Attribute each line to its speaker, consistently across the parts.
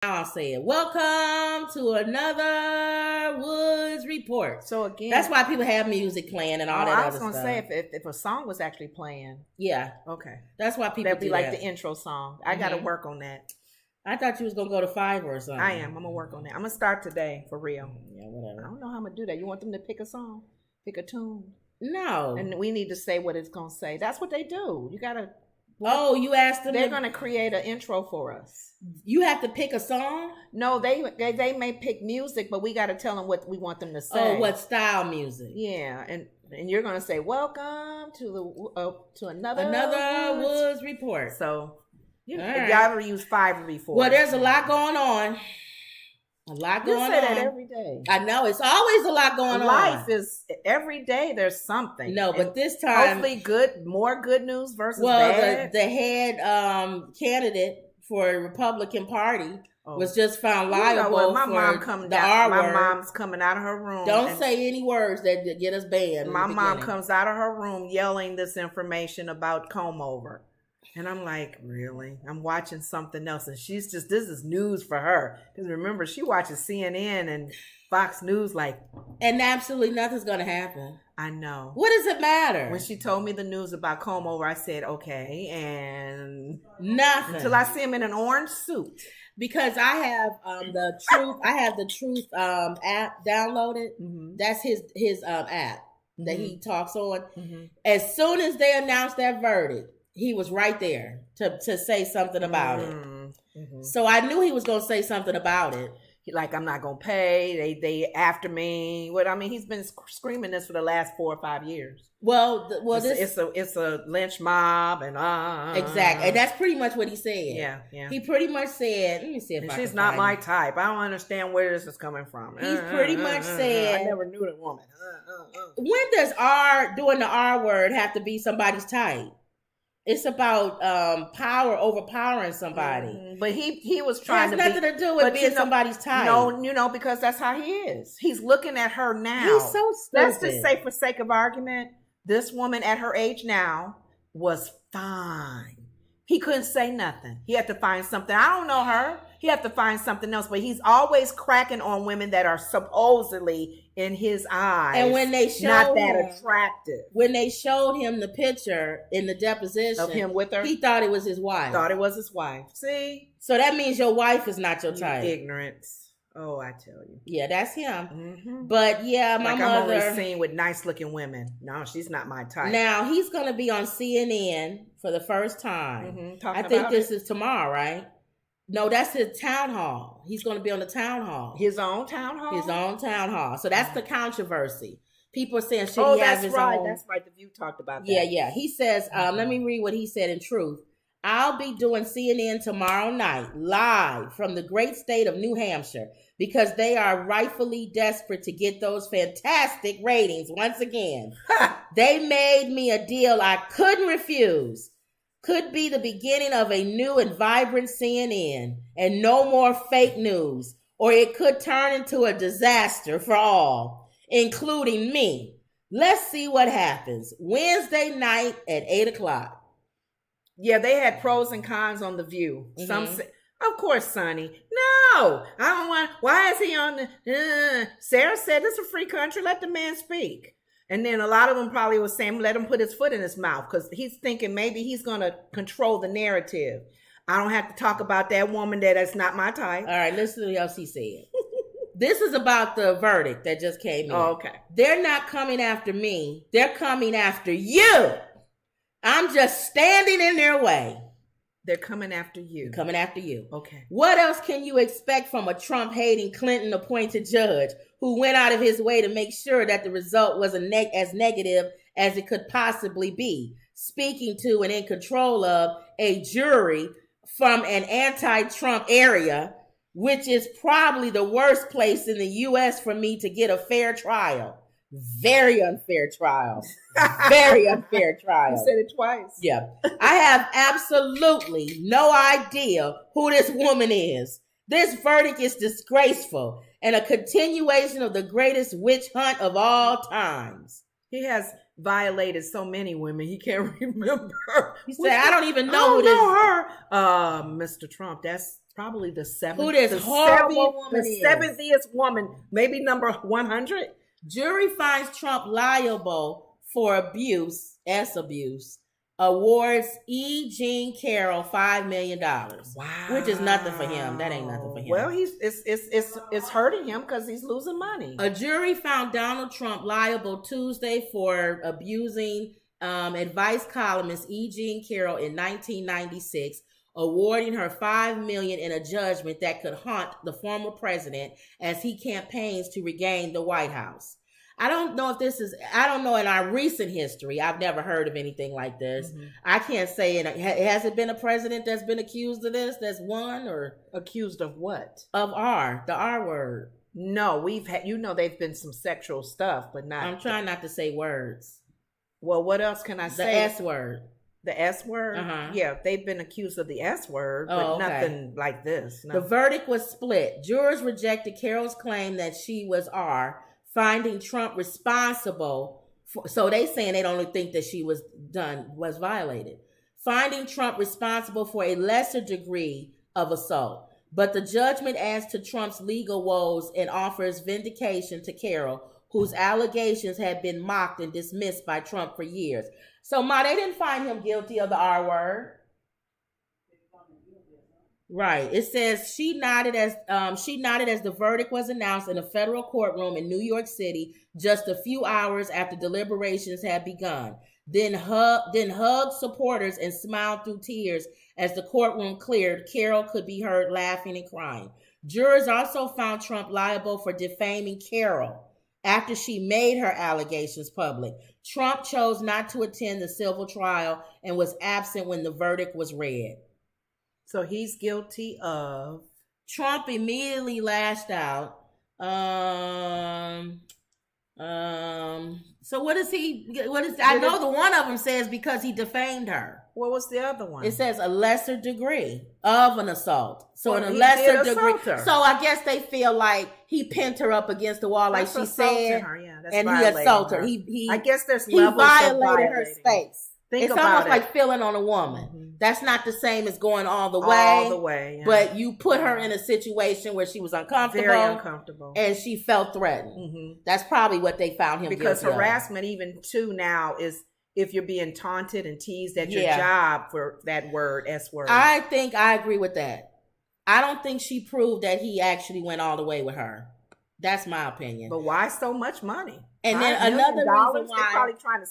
Speaker 1: Now I'll say it. Welcome to another Woods Report.
Speaker 2: So again,
Speaker 1: that's why people have music playing and all that other stuff.
Speaker 2: I was going to say, if a song was actually playing.
Speaker 1: Yeah.
Speaker 2: Okay.
Speaker 1: That's why people
Speaker 2: that'd be
Speaker 1: do
Speaker 2: like
Speaker 1: that.
Speaker 2: the intro song. I got to work on that.
Speaker 1: I thought you was going to go to Fiverr or something.
Speaker 2: I am. I'm going to work on that. I'm going to start today, for real.
Speaker 1: Yeah, whatever.
Speaker 2: I don't know how I'm going to do that. You want them to pick a song? Pick a tune?
Speaker 1: No.
Speaker 2: And we need to say what it's going to say. That's what they do. You got to.
Speaker 1: Oh, you asked them.
Speaker 2: They're going to create an intro for us.
Speaker 1: You have to pick a song?
Speaker 2: No, they may pick music, but we got to tell them what we want them to say.
Speaker 1: Oh, what style music?
Speaker 2: Yeah, and you're going to say, "Welcome to
Speaker 1: another Woods Report."
Speaker 2: So, if
Speaker 1: right.
Speaker 2: y'all ever used Fiverr before?
Speaker 1: Well, there's a lot going on. A lot going on.
Speaker 2: You say that every day.
Speaker 1: I know. It's always a lot going on.
Speaker 2: Life is every day. There's something.
Speaker 1: No, but this time,
Speaker 2: hopefully, more good news versus bad.
Speaker 1: The head candidate for the Republican Party was just found liable.
Speaker 2: My mom's coming out of her room.
Speaker 1: Don't say any words that get us banned.
Speaker 2: My mom comes out of her room yelling this information about comb over. And I'm like, really? I'm watching something else. And she's just, this is news for her. Because remember, she watches CNN and Fox News
Speaker 1: and absolutely nothing's going to happen.
Speaker 2: I know.
Speaker 1: What does it matter?
Speaker 2: When she told me the news about comb over, I said, okay. And
Speaker 1: nothing.
Speaker 2: Until I see him in an orange suit.
Speaker 1: Because I have the Truth app downloaded. Mm-hmm. That's his app that he talks on. Mm-hmm. As soon as they announced that verdict, he was right there to say something about it. Mm-hmm. So I knew he was going to say something about it.
Speaker 2: Like, I'm not going to pay. They after me. He's been screaming this for the last 4 or 5 years. It's a lynch mob and
Speaker 1: exactly. And that's pretty much what he said.
Speaker 2: Yeah.
Speaker 1: He pretty much said, let me see if
Speaker 2: she's not my type. I don't understand where this is coming from.
Speaker 1: He's pretty much said,
Speaker 2: I never knew the woman.
Speaker 1: When does doing the R word have to be somebody's type? It's about power overpowering somebody. Mm-hmm.
Speaker 2: But he was trying
Speaker 1: to be... It has nothing to do with being somebody's type.
Speaker 2: No, because that's how he is. He's looking at her now.
Speaker 1: He's so stupid.
Speaker 2: Let's just say, for sake of argument, this woman at her age now was fine. He couldn't say nothing. He had to find something. I don't know her. He had to find something else. But he's always cracking on women that are supposedly, in his eyes,
Speaker 1: and when they showed
Speaker 2: not that attractive.
Speaker 1: When they showed him the picture in the deposition
Speaker 2: of him with her,
Speaker 1: he thought it was his wife.
Speaker 2: See?
Speaker 1: So that means your wife is not your type.
Speaker 2: Ignorance. Oh, I tell you.
Speaker 1: Yeah, that's him. Mm-hmm. But yeah, my mother...
Speaker 2: I'm only seen with nice-looking women. No, she's not my type.
Speaker 1: Now, he's going to be on CNN for the first time. Mm-hmm. I think this is tomorrow, right? No, that's his town hall. He's going to be on the town hall.
Speaker 2: His own town hall?
Speaker 1: His own town hall. So that's the controversy. People are saying, should he have his own?
Speaker 2: That's right. The View talked about that.
Speaker 1: Yeah. He says, let me read what he said in Truth. I'll be doing CNN tomorrow night, live from the great state of New Hampshire, because they are rightfully desperate to get those fantastic ratings once again. They made me a deal I couldn't refuse. Could be the beginning of a new and vibrant CNN and no more fake news, or it could turn into a disaster for all, including me. Let's see what happens. Wednesday night at 8:00.
Speaker 2: Yeah, they had pros and cons on The View. Mm-hmm. Some say, of course, Sonny. No, I don't want. Why is he on the? Sarah said it's a free country. Let the man speak. And then a lot of them probably was saying, let him put his foot in his mouth, because he's thinking maybe he's going to control the narrative. I don't have to talk about that woman that's not my type.
Speaker 1: All right, listen to what else he said. This is about the verdict that just came in.
Speaker 2: Oh, okay.
Speaker 1: They're not coming after me. They're coming after you. I'm just standing in their way.
Speaker 2: They're coming after you.
Speaker 1: They're coming after you.
Speaker 2: Okay.
Speaker 1: What else can you expect from a Trump-hating, Clinton-appointed judge who went out of his way to make sure that the result was as negative as it could possibly be, speaking to and in control of a jury from an anti-Trump area, which is probably the worst place in the U.S. for me to get a fair trial. Very unfair trial. Very unfair trial.
Speaker 2: You said it twice.
Speaker 1: Yeah. I have absolutely no idea who this woman is. This verdict is disgraceful and a continuation of the greatest witch hunt of all times.
Speaker 2: He has violated so many women, he can't remember.
Speaker 1: He said, I don't even know who this
Speaker 2: her. Mr. Trump, that's probably the seventh.
Speaker 1: Who this horrible woman is.
Speaker 2: The 70th woman, maybe number 100.
Speaker 1: Jury finds Trump liable for abuse, awards E. Jean Carroll $5 million.
Speaker 2: Wow.
Speaker 1: Which is nothing for him. That ain't nothing for him.
Speaker 2: Well, it's hurting him because he's losing money.
Speaker 1: A jury found Donald Trump liable Tuesday for abusing advice columnist E. Jean Carroll in 1996, awarding her $5 million in a judgment that could haunt the former president as he campaigns to regain the White House. I don't know in our recent history, I've never heard of anything like this. Mm-hmm. I can't say it. Has it been a president that's been accused of this? That's won or?
Speaker 2: Accused of what?
Speaker 1: Of the R word.
Speaker 2: No, we've had, they've been some sexual stuff, but not.
Speaker 1: I'm trying not to say words.
Speaker 2: Well, what else can I say?
Speaker 1: The S word.
Speaker 2: The S word?
Speaker 1: Uh-huh.
Speaker 2: Yeah, they've been accused of the S word, but nothing like this. No.
Speaker 1: The verdict was split. Jurors rejected Carroll's claim that she was R, finding Trump responsible so they saying they don't think that she was violated. Finding Trump responsible for a lesser degree of assault. But the judgment adds to Trump's legal woes and offers vindication to Carroll, whose allegations had been mocked and dismissed by Trump for years. So, they didn't find him guilty of the R word. Right. It says she nodded as the verdict was announced in a federal courtroom in New York City just a few hours after deliberations had begun. Then hugged supporters and smiled through tears as the courtroom cleared. Carroll could be heard laughing and crying. Jurors also found Trump liable for defaming Carroll after she made her allegations public. Trump chose not to attend the civil trial and was absent when the verdict was read.
Speaker 2: So he's guilty of.
Speaker 1: Trump immediately lashed out. So what is I know the one of them says because he defamed her.
Speaker 2: What was the other one?
Speaker 1: It says a lesser degree of an assault. So in a lesser degree. So I guess they feel like he pinned her up against the wall, like she said,
Speaker 2: her. Yeah,
Speaker 1: and he assaulted her.
Speaker 2: I guess there's levels
Speaker 1: he
Speaker 2: of
Speaker 1: violated her space. It's almost like feeling on a woman. Mm-hmm. That's not the same as going all the way.
Speaker 2: Yeah.
Speaker 1: But you put her in a situation where she was uncomfortable.
Speaker 2: Very uncomfortable.
Speaker 1: And she felt threatened. Mm-hmm. That's probably what they found him
Speaker 2: because
Speaker 1: guilty
Speaker 2: harassment,
Speaker 1: of.
Speaker 2: even too now, is if you're being taunted and teased at your job for that word, S word.
Speaker 1: I think I agree with that. I don't think she proved that he actually went all the way with her. That's my opinion.
Speaker 2: But why so much money?
Speaker 1: And then another reason why
Speaker 2: they're probably trying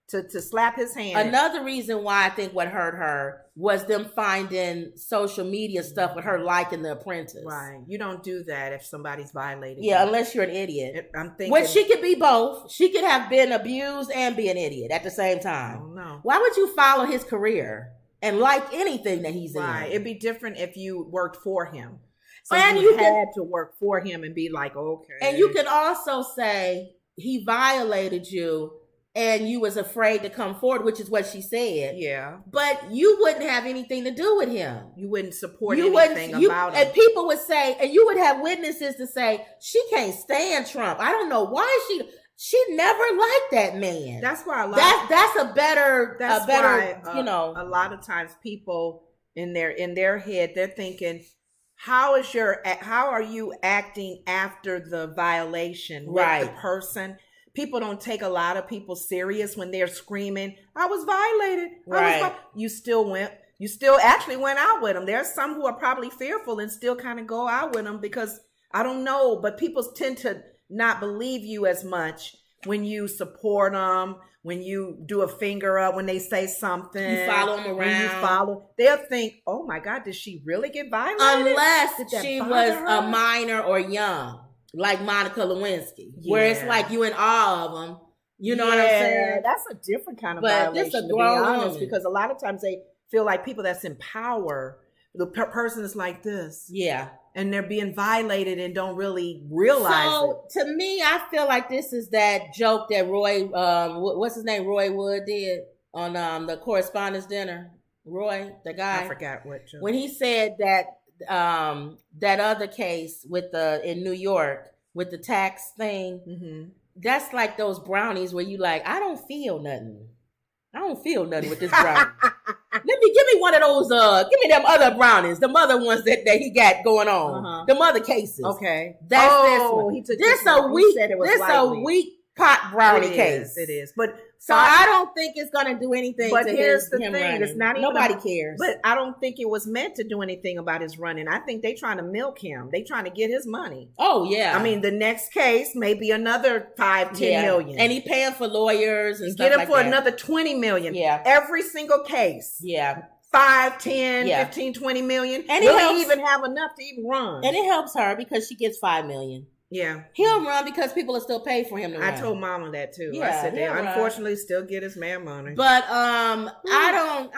Speaker 2: to slap his hand.
Speaker 1: Another reason why I think what hurt her was them finding social media stuff with her liking The Apprentice.
Speaker 2: Right. You don't do that if somebody's violating.
Speaker 1: Yeah, unless you're an idiot.
Speaker 2: I'm thinking.
Speaker 1: Well, she could be both. She could have been abused and be an idiot at the same time.
Speaker 2: Oh, no.
Speaker 1: Why would you follow his career and like anything that he's in?
Speaker 2: Right. It'd be different if you worked for him. So
Speaker 1: and
Speaker 2: you had to work for him and be like, okay.
Speaker 1: And you can also say he violated you and you was afraid to come forward, which is what she said.
Speaker 2: Yeah.
Speaker 1: But you wouldn't have anything to do with him.
Speaker 2: You wouldn't support anything about him.
Speaker 1: And people would say, and you would have witnesses to say, she can't stand Trump. I don't know why she never liked that man.
Speaker 2: That's why
Speaker 1: that's a better,
Speaker 2: a lot of times people in their head, they're thinking, how are you acting after the violation with the person? People don't take a lot of people serious when they're screaming, I was violated.
Speaker 1: Right.
Speaker 2: You still actually went out with them. There's some who are probably fearful and still kind of go out with them because I don't know, but people tend to not believe you as much when you support them, when you do a finger up, when they say something.
Speaker 1: You follow them around.
Speaker 2: They'll think, oh my God, did she really get violated?
Speaker 1: Unless she was a minor or young. Like Monica Lewinsky, where it's like you in awe of them. You know what I'm saying?
Speaker 2: That's a different kind of violation,
Speaker 1: this a grown woman.
Speaker 2: Because a lot of times they feel like people that's in power, the person is like this.
Speaker 1: Yeah.
Speaker 2: And they're being violated and don't really realize it.
Speaker 1: To me, I feel like this is that joke that Roy, what's his name? Roy Wood did on the Correspondents' Dinner. Roy, the guy.
Speaker 2: I forgot what joke.
Speaker 1: When he said that that other case in New York with the tax thing, that's like those brownies where you like, I don't feel nothing. I don't feel nothing with this brownie. Give me one of those. Give me them other brownies, the other ones that he got going on, the other cases.
Speaker 2: Okay,
Speaker 1: that's this one.
Speaker 2: He took
Speaker 1: this a weak. This a weak pot brownie case.
Speaker 2: It is, but
Speaker 1: so I don't think it's gonna do anything.
Speaker 2: But
Speaker 1: to
Speaker 2: here's the
Speaker 1: him
Speaker 2: thing:
Speaker 1: running.
Speaker 2: it's not even
Speaker 1: nobody cares.
Speaker 2: But I don't think it was meant to do anything about his running. I think they trying to milk him. They trying to get his money.
Speaker 1: Oh yeah.
Speaker 2: I mean, the next case may be another 5-10 million,
Speaker 1: and he paying for lawyers and
Speaker 2: get him
Speaker 1: like
Speaker 2: for
Speaker 1: that.
Speaker 2: Another 20 million.
Speaker 1: Yeah,
Speaker 2: every single case.
Speaker 1: Yeah.
Speaker 2: 5, 10, 15, 20 million.
Speaker 1: And
Speaker 2: he even have enough to even run.
Speaker 1: And it helps her because she gets 5 million.
Speaker 2: Yeah.
Speaker 1: He'll run because people will still pay for him to run.
Speaker 2: I told Mama that too.
Speaker 1: Yeah,
Speaker 2: I said they unfortunately still get his man money.
Speaker 1: But I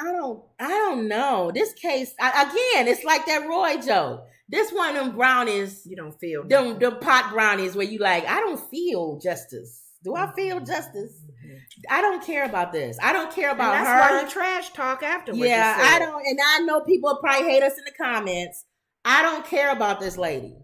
Speaker 1: don't know. This case again, it's like that Roy joke. This one of them brownies,
Speaker 2: you don't feel
Speaker 1: them pot brownies where you like, I don't feel justice. Do I feel justice? I don't care about this. I don't care about
Speaker 2: and
Speaker 1: her.
Speaker 2: That's why you trash talk afterwards.
Speaker 1: Yeah, I don't. And I know people probably hate us in the comments. I don't care about this lady.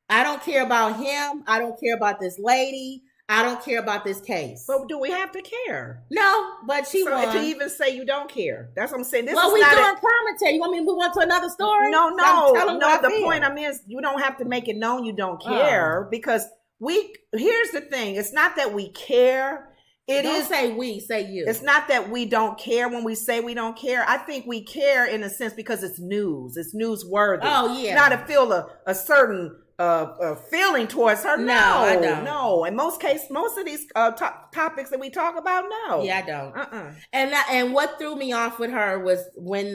Speaker 1: I don't care about him. I don't care about this lady. I don't care about this case.
Speaker 2: But do we have to care?
Speaker 1: No, but she won.
Speaker 2: To even say you don't care. That's what I'm saying.
Speaker 1: We doing commentary. You want me to move on to another story?
Speaker 2: No. The point I'm is you don't have to make it known you don't care because here's the thing. It's not that we care.
Speaker 1: Don't say we, say you.
Speaker 2: It's not that we don't care when we say we don't care. I think we care in a sense because it's news. It's newsworthy.
Speaker 1: Oh, yeah.
Speaker 2: Not to feel a certain feeling towards her. No,
Speaker 1: I don't.
Speaker 2: No. In most of these topics that we talk about, no.
Speaker 1: Yeah, I don't. And what threw me off with her was when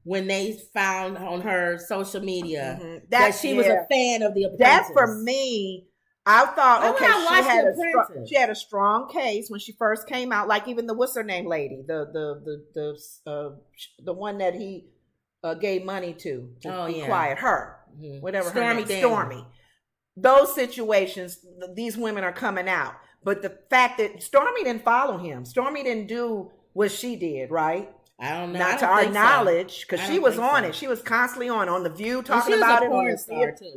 Speaker 1: they found on her social media that she was a fan of The Apprentice.
Speaker 2: That for me, I thought, she had a strong case when she first came out. Like even the what's her name lady, the one that he gave money to be quiet, her, whatever Stormy. Those situations, these women are coming out. But the fact that Stormy didn't follow him, Stormy didn't do what she did, right?
Speaker 1: I don't know.
Speaker 2: Not to our knowledge, because she was on it. She was constantly on The View talking about it.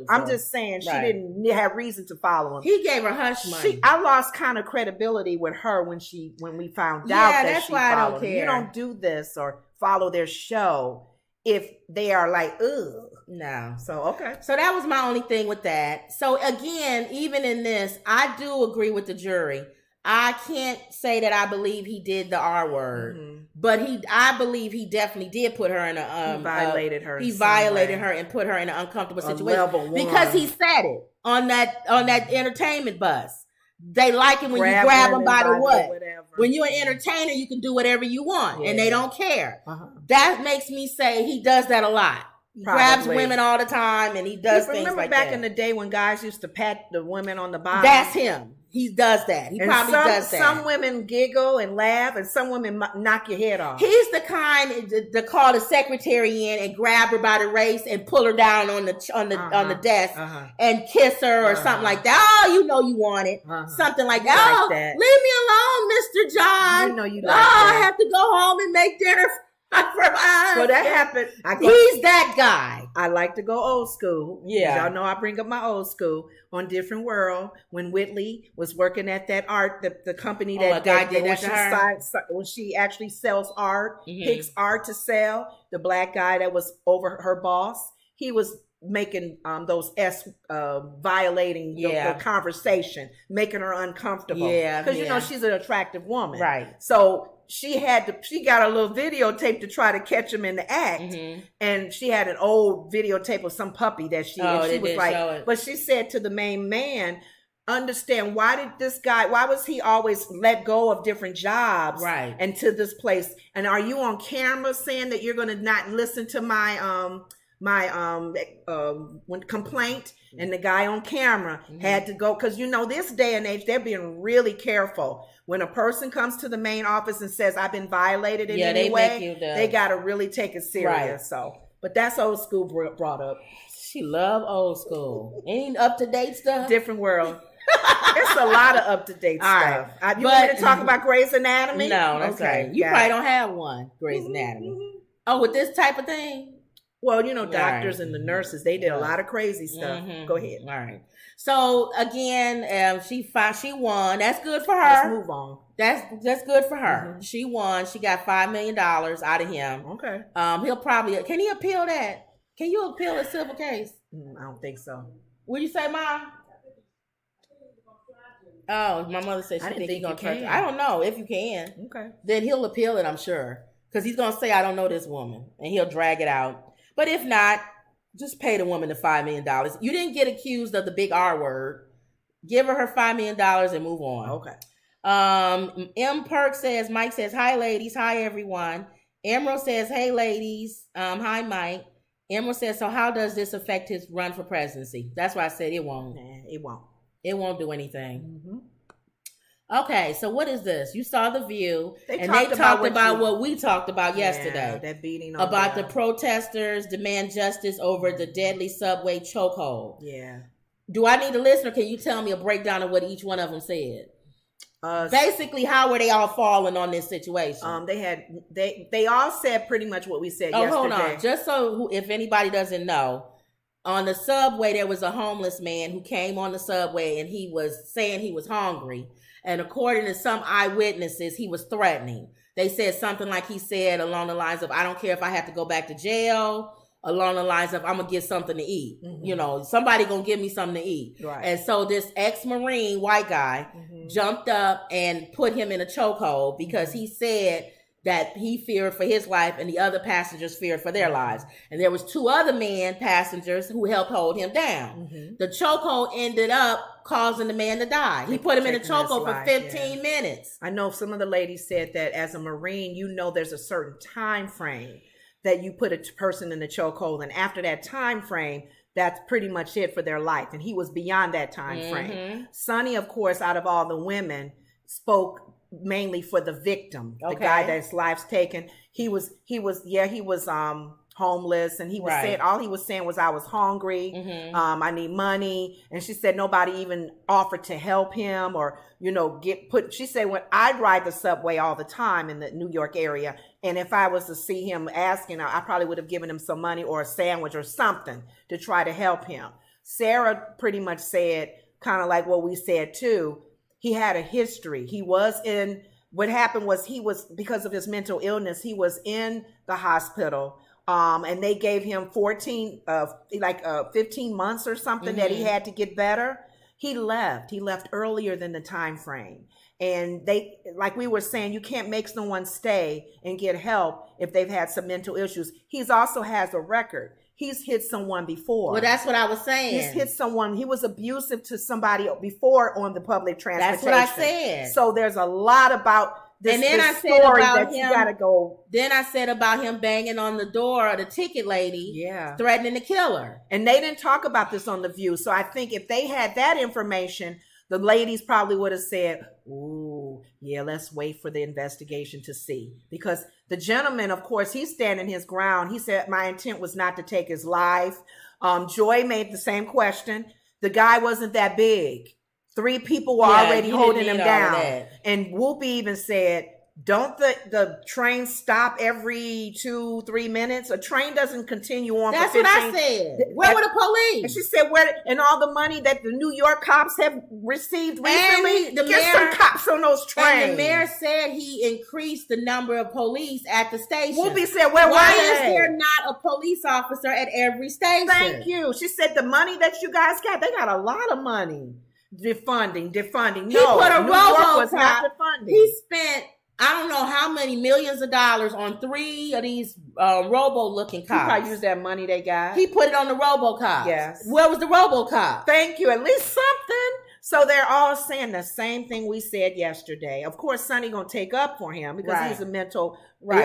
Speaker 2: I'm just saying she didn't have reason to follow him.
Speaker 1: He gave her hush money.
Speaker 2: I lost kind of credibility with her when we found out that
Speaker 1: that's
Speaker 2: she
Speaker 1: why
Speaker 2: followed
Speaker 1: I don't care.
Speaker 2: You don't do this or follow their show if they are like, ugh.
Speaker 1: No.
Speaker 2: So, okay.
Speaker 1: So that was my only thing with that. So again, even in this, I do agree with the jury. I can't say that I believe he did the R word, but I believe he definitely did put her in a
Speaker 2: he violated her.
Speaker 1: He violated her and put her in an uncomfortable situation because he said it on that entertainment bus. They like it when you grab them by the what. When you're an entertainer, you can do whatever you want, and they don't care. That makes me say he does that a lot. He grabs women all the time, and he does things like that.
Speaker 2: Remember back in the day when guys used to pat the women on the bottom?
Speaker 1: That's him. He does that. He probably does that.
Speaker 2: Some women giggle and laugh, and some women knock your head off.
Speaker 1: He's the kind to call the secretary in and grab her by the waist and pull her down on the desk and kiss her or something like that. Oh, you know you want it. Something like that. Leave me alone, Mr. John.
Speaker 2: You know you like that.
Speaker 1: I have to go home and make dinner.
Speaker 2: Well, that happened.
Speaker 1: He's that guy.
Speaker 2: I like to go old school.
Speaker 1: Yeah.
Speaker 2: Y'all know I bring up my old school on Different World when Whitley was working at that art, the company when she actually sells art, picks art to sell. The black guy that was over her boss, he was making those violating the conversation, making her uncomfortable. Yeah, because you know she's an attractive woman,
Speaker 1: right?
Speaker 2: So she got a little videotape to try to catch him in the act, and she had an old videotape of some puppy that she was like, but she said to the main man, understand why was he always let go of different jobs and to this place, and are you on camera saying that you're going to not listen to my complaint? And the guy on camera had to go, because this day and age they're being really careful. When a person comes to the main office and says I've been violated in any way, they got to really take it serious. So, but that's old school brought up.
Speaker 1: She love old school. Ain't up to date stuff.
Speaker 2: Different World. It's a lot of up to date stuff. Right. You want me to talk about Grey's Anatomy?
Speaker 1: No, that's okay. You probably don't have one. Grey's Anatomy. Oh, with this type of thing.
Speaker 2: Well, doctors and the nurses, they did a lot of crazy stuff. Go ahead.
Speaker 1: All right. So again, she won. That's good for her.
Speaker 2: Let's move on.
Speaker 1: That's good for her. She won. She got $5 million out of him.
Speaker 2: Okay.
Speaker 1: He'll probably, can he appeal that? Can you appeal a civil case?
Speaker 2: I don't think so.
Speaker 1: What you say, Mom? Oh, my mother said she thinks he's going to try. I don't know if you can.
Speaker 2: Okay.
Speaker 1: Then he'll appeal it, I'm sure. Because he's going to say, I don't know this woman. And he'll drag it out. But if not, just pay the woman the $5 million. You didn't get accused of the big R word. Give her $5 million and move on.
Speaker 2: Okay.
Speaker 1: M. Perk says, Mike says, hi, ladies. Hi, everyone. Emerald says, hey, ladies. Hi, Mike. Emerald says, so how does this affect his run for presidency? That's why I said it won't.
Speaker 2: It won't.
Speaker 1: It won't do anything. Okay, so what is this? You saw The View, they talked about what we talked about yesterday.
Speaker 2: That beating
Speaker 1: about the protesters demand justice over the deadly subway chokehold.
Speaker 2: Yeah.
Speaker 1: Do I need to listen, or can you tell me a breakdown of what each one of them said? Basically, how were they all falling on this situation?
Speaker 2: They all said pretty much what we said yesterday.
Speaker 1: Hold on. Just so if anybody doesn't know, on the subway, there was a homeless man who came on the subway and he was saying he was hungry. And according to some eyewitnesses, he was threatening. They said something like he said along the lines of, I don't care if I have to go back to jail, along the lines of, I'm going to get something to eat. Somebody going to give me something to eat.
Speaker 2: Right.
Speaker 1: And so this ex-Marine white guy jumped up and put him in a chokehold because he said that he feared for his life and the other passengers feared for their lives. And there was 2 other passengers who helped hold him down. The chokehold ended up causing the man to die. He put him in a chokehold for 15 minutes.
Speaker 2: I know some of the ladies said that as a Marine, there's a certain time frame that you put a person in the chokehold. And after that time frame, that's pretty much it for their life. And he was beyond that time frame. Sonny, of course, out of all the women, spoke mainly for the victim, the guy that's life's taken. He was homeless, and he was saying, all he was saying was, I was hungry, I need money. And she said nobody even offered to help him or she said, when I'd ride the subway all the time in the New York area, and if I was to see him asking, I probably would have given him some money or a sandwich or something to try to help him. Sarah pretty much said kind of like what we said too. He had a history. What happened was because of his mental illness, he was in the hospital. And they gave him 15 months or something that he had to get better. He left earlier than the time frame. And they, like we were saying, you can't make someone stay and get help if they've had some mental issues. He's also has a record. He's hit someone before.
Speaker 1: Well, that's what I was saying.
Speaker 2: He's hit someone. He was abusive to somebody before on the public transportation.
Speaker 1: That's what I said.
Speaker 2: So there's a lot about this,
Speaker 1: and then
Speaker 2: this story that you gotta go.
Speaker 1: Then I said about him banging on the door of the ticket lady, threatening to kill her.
Speaker 2: And they didn't talk about this on The View. So I think if they had that information, the ladies probably would have said, ooh, yeah, let's wait for the investigation to see. Because the gentleman, of course, he's standing his ground. He said, my intent was not to take his life. Joy made the same question. The guy wasn't that big. 3 people were already holding him down. And Whoopi even said, don't the train stop every 2-3 minutes? A train doesn't continue on
Speaker 1: That's
Speaker 2: for 15.
Speaker 1: That's what I said. Where were the police?
Speaker 2: And she said, and all the money that the New York cops have received recently, get some cops on those trains.
Speaker 1: And the mayor said he increased the number of police at the station.
Speaker 2: Whoopi said, why
Speaker 1: is there not a police officer at every station?
Speaker 2: Thank you. She said the money that you guys got, they got a lot of money. Defunding.
Speaker 1: He put a RoboCop. He spent, I don't know how many millions of dollars on 3 of these robo-looking cops.
Speaker 2: He probably used that money they got.
Speaker 1: He put it on the RoboCop.
Speaker 2: Yes.
Speaker 1: Where was the RoboCop?
Speaker 2: Thank you. At least something. So they're all saying the same thing we said yesterday. Of course, Sonny gonna take up for him because he's a mental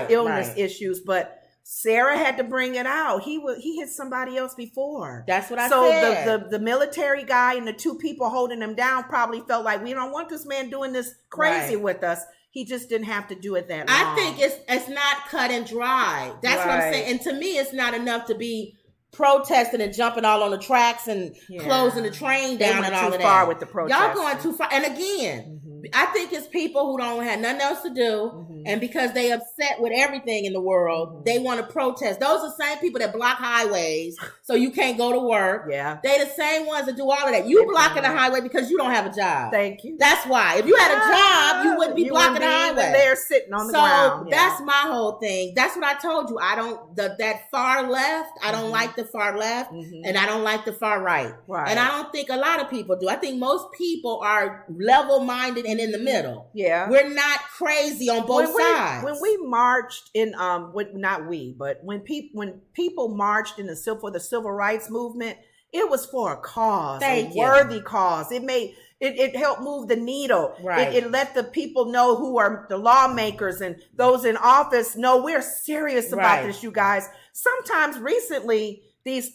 Speaker 2: illness issues, but Sarah had to bring it out. He hit somebody else before.
Speaker 1: That's what I said.
Speaker 2: So the military guy and the 2 people holding him down probably felt like, we don't want this man doing this crazy with us. He just didn't have to do it that long.
Speaker 1: I think it's not cut and dry. That's what I'm saying. And to me, it's not enough to be protesting and jumping all on the tracks and closing the train down and all of that.
Speaker 2: Too far with the protest.
Speaker 1: Y'all going too far. And again, I think it's people who don't have nothing else to do. And because they upset with everything in the world, they want to protest. Those are the same people that block highways so you can't go to work.
Speaker 2: Yeah.
Speaker 1: They the same ones that do all of that. You blocking the highway because you don't have a job.
Speaker 2: Thank you.
Speaker 1: That's why. If you had a job, you wouldn't be blocking the highway.
Speaker 2: They're sitting on the ground.
Speaker 1: So that's my whole thing. That's what I told you. I don't, that far left, I don't like the far left, and I don't like the far right. And I don't think a lot of people do. I think most people are level-minded and in the middle.
Speaker 2: Yeah.
Speaker 1: We're not crazy on both sides.
Speaker 2: When we marched in, not we, but when people marched in for the civil rights movement, it was for a cause, a worthy cause. It helped move the needle. Right. It let the people know who are the lawmakers and those in office know we're serious about this, you guys. Sometimes recently, these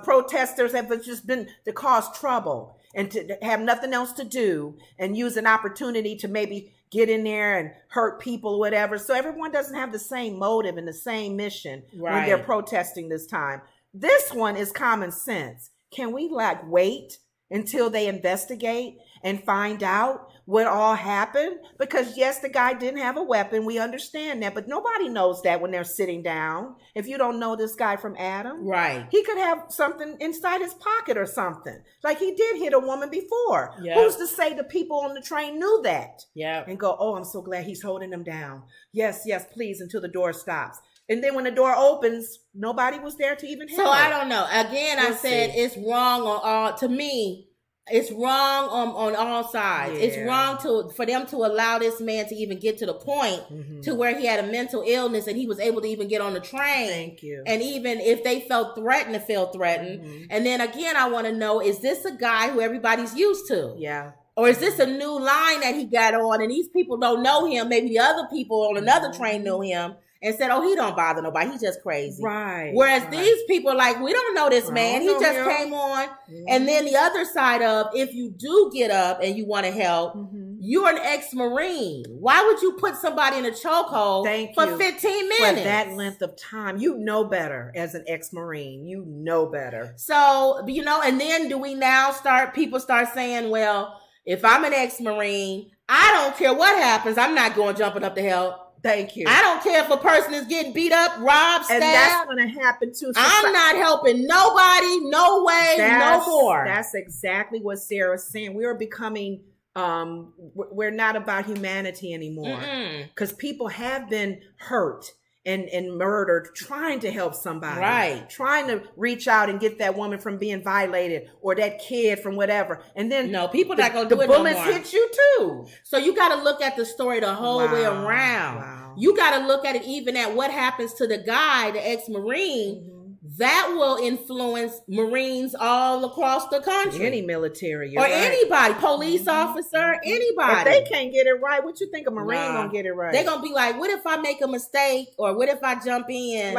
Speaker 2: protesters have just been to cause trouble and to have nothing else to do and use an opportunity to maybe get in there and hurt people or whatever. So everyone doesn't have the same motive and the same mission when they're protesting this time. This one is common sense. Can we wait until they investigate and find out what all happened? Because yes, the guy didn't have a weapon. We understand that, but nobody knows that when they're sitting down. If you don't know this guy from Adam, he could have something inside his pocket or something. Like he did hit a woman before. Who's to say the people on the train knew that? And go, oh, I'm so glad he's holding them down. Yes, please, until the door stops. And then when the door opens, nobody was there to even help.
Speaker 1: So I don't know. Again, I said it's wrong on all. To me, it's wrong on all sides. Yeah. It's wrong for them to allow this man to even get to the point to where he had a mental illness and he was able to even get on the train.
Speaker 2: Thank you.
Speaker 1: And even if they felt threatened, And then again, I want to know, is this a guy who everybody's used to?
Speaker 2: Yeah.
Speaker 1: Or is this a new line that he got on and these people don't know him? Maybe the other people on another train knew him and said, oh, he don't bother nobody. He's just crazy. Whereas these people are like, we don't know this man. He just came on. And then the other side of, if you do get up and you want to help, you're an ex-Marine. Why would you put somebody in a chokehold for 15 minutes?
Speaker 2: For that length of time. You know better as an ex-Marine. You know better.
Speaker 1: So, and then do we now people start saying, well, if I'm an ex-Marine, I don't care what happens. I'm not going jumping up to help.
Speaker 2: Thank you.
Speaker 1: I don't care if a person is getting beat up, robbed, stabbed.
Speaker 2: And that's going to happen too.
Speaker 1: I'm not helping nobody, no way, no more.
Speaker 2: That's exactly what Sarah's saying. We are becoming, we're not about humanity anymore. Because people have been hurt and murdered trying to help somebody. Trying to reach out and get that woman from being violated or that kid from whatever. And then
Speaker 1: people not going to do it no more.
Speaker 2: The bullets hit you too.
Speaker 1: So you got to look at the story the whole way around. You got to look at it even at what happens to the guy, the ex-Marine. That will influence Marines all across the country.
Speaker 2: Any military.
Speaker 1: Or anybody. Police officer, anybody.
Speaker 2: If they can't get it right, what you think a Marine gonna get it right?
Speaker 1: They're gonna be like, what if I make a mistake? Or what if I jump in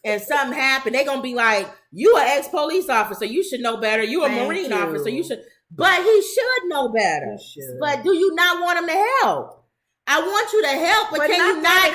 Speaker 1: and something happen? They're gonna be like, you an ex-police officer. You should know better. You a Marine officer. You should. But he should know better. But do you not want him to help? I want you to help, but can you not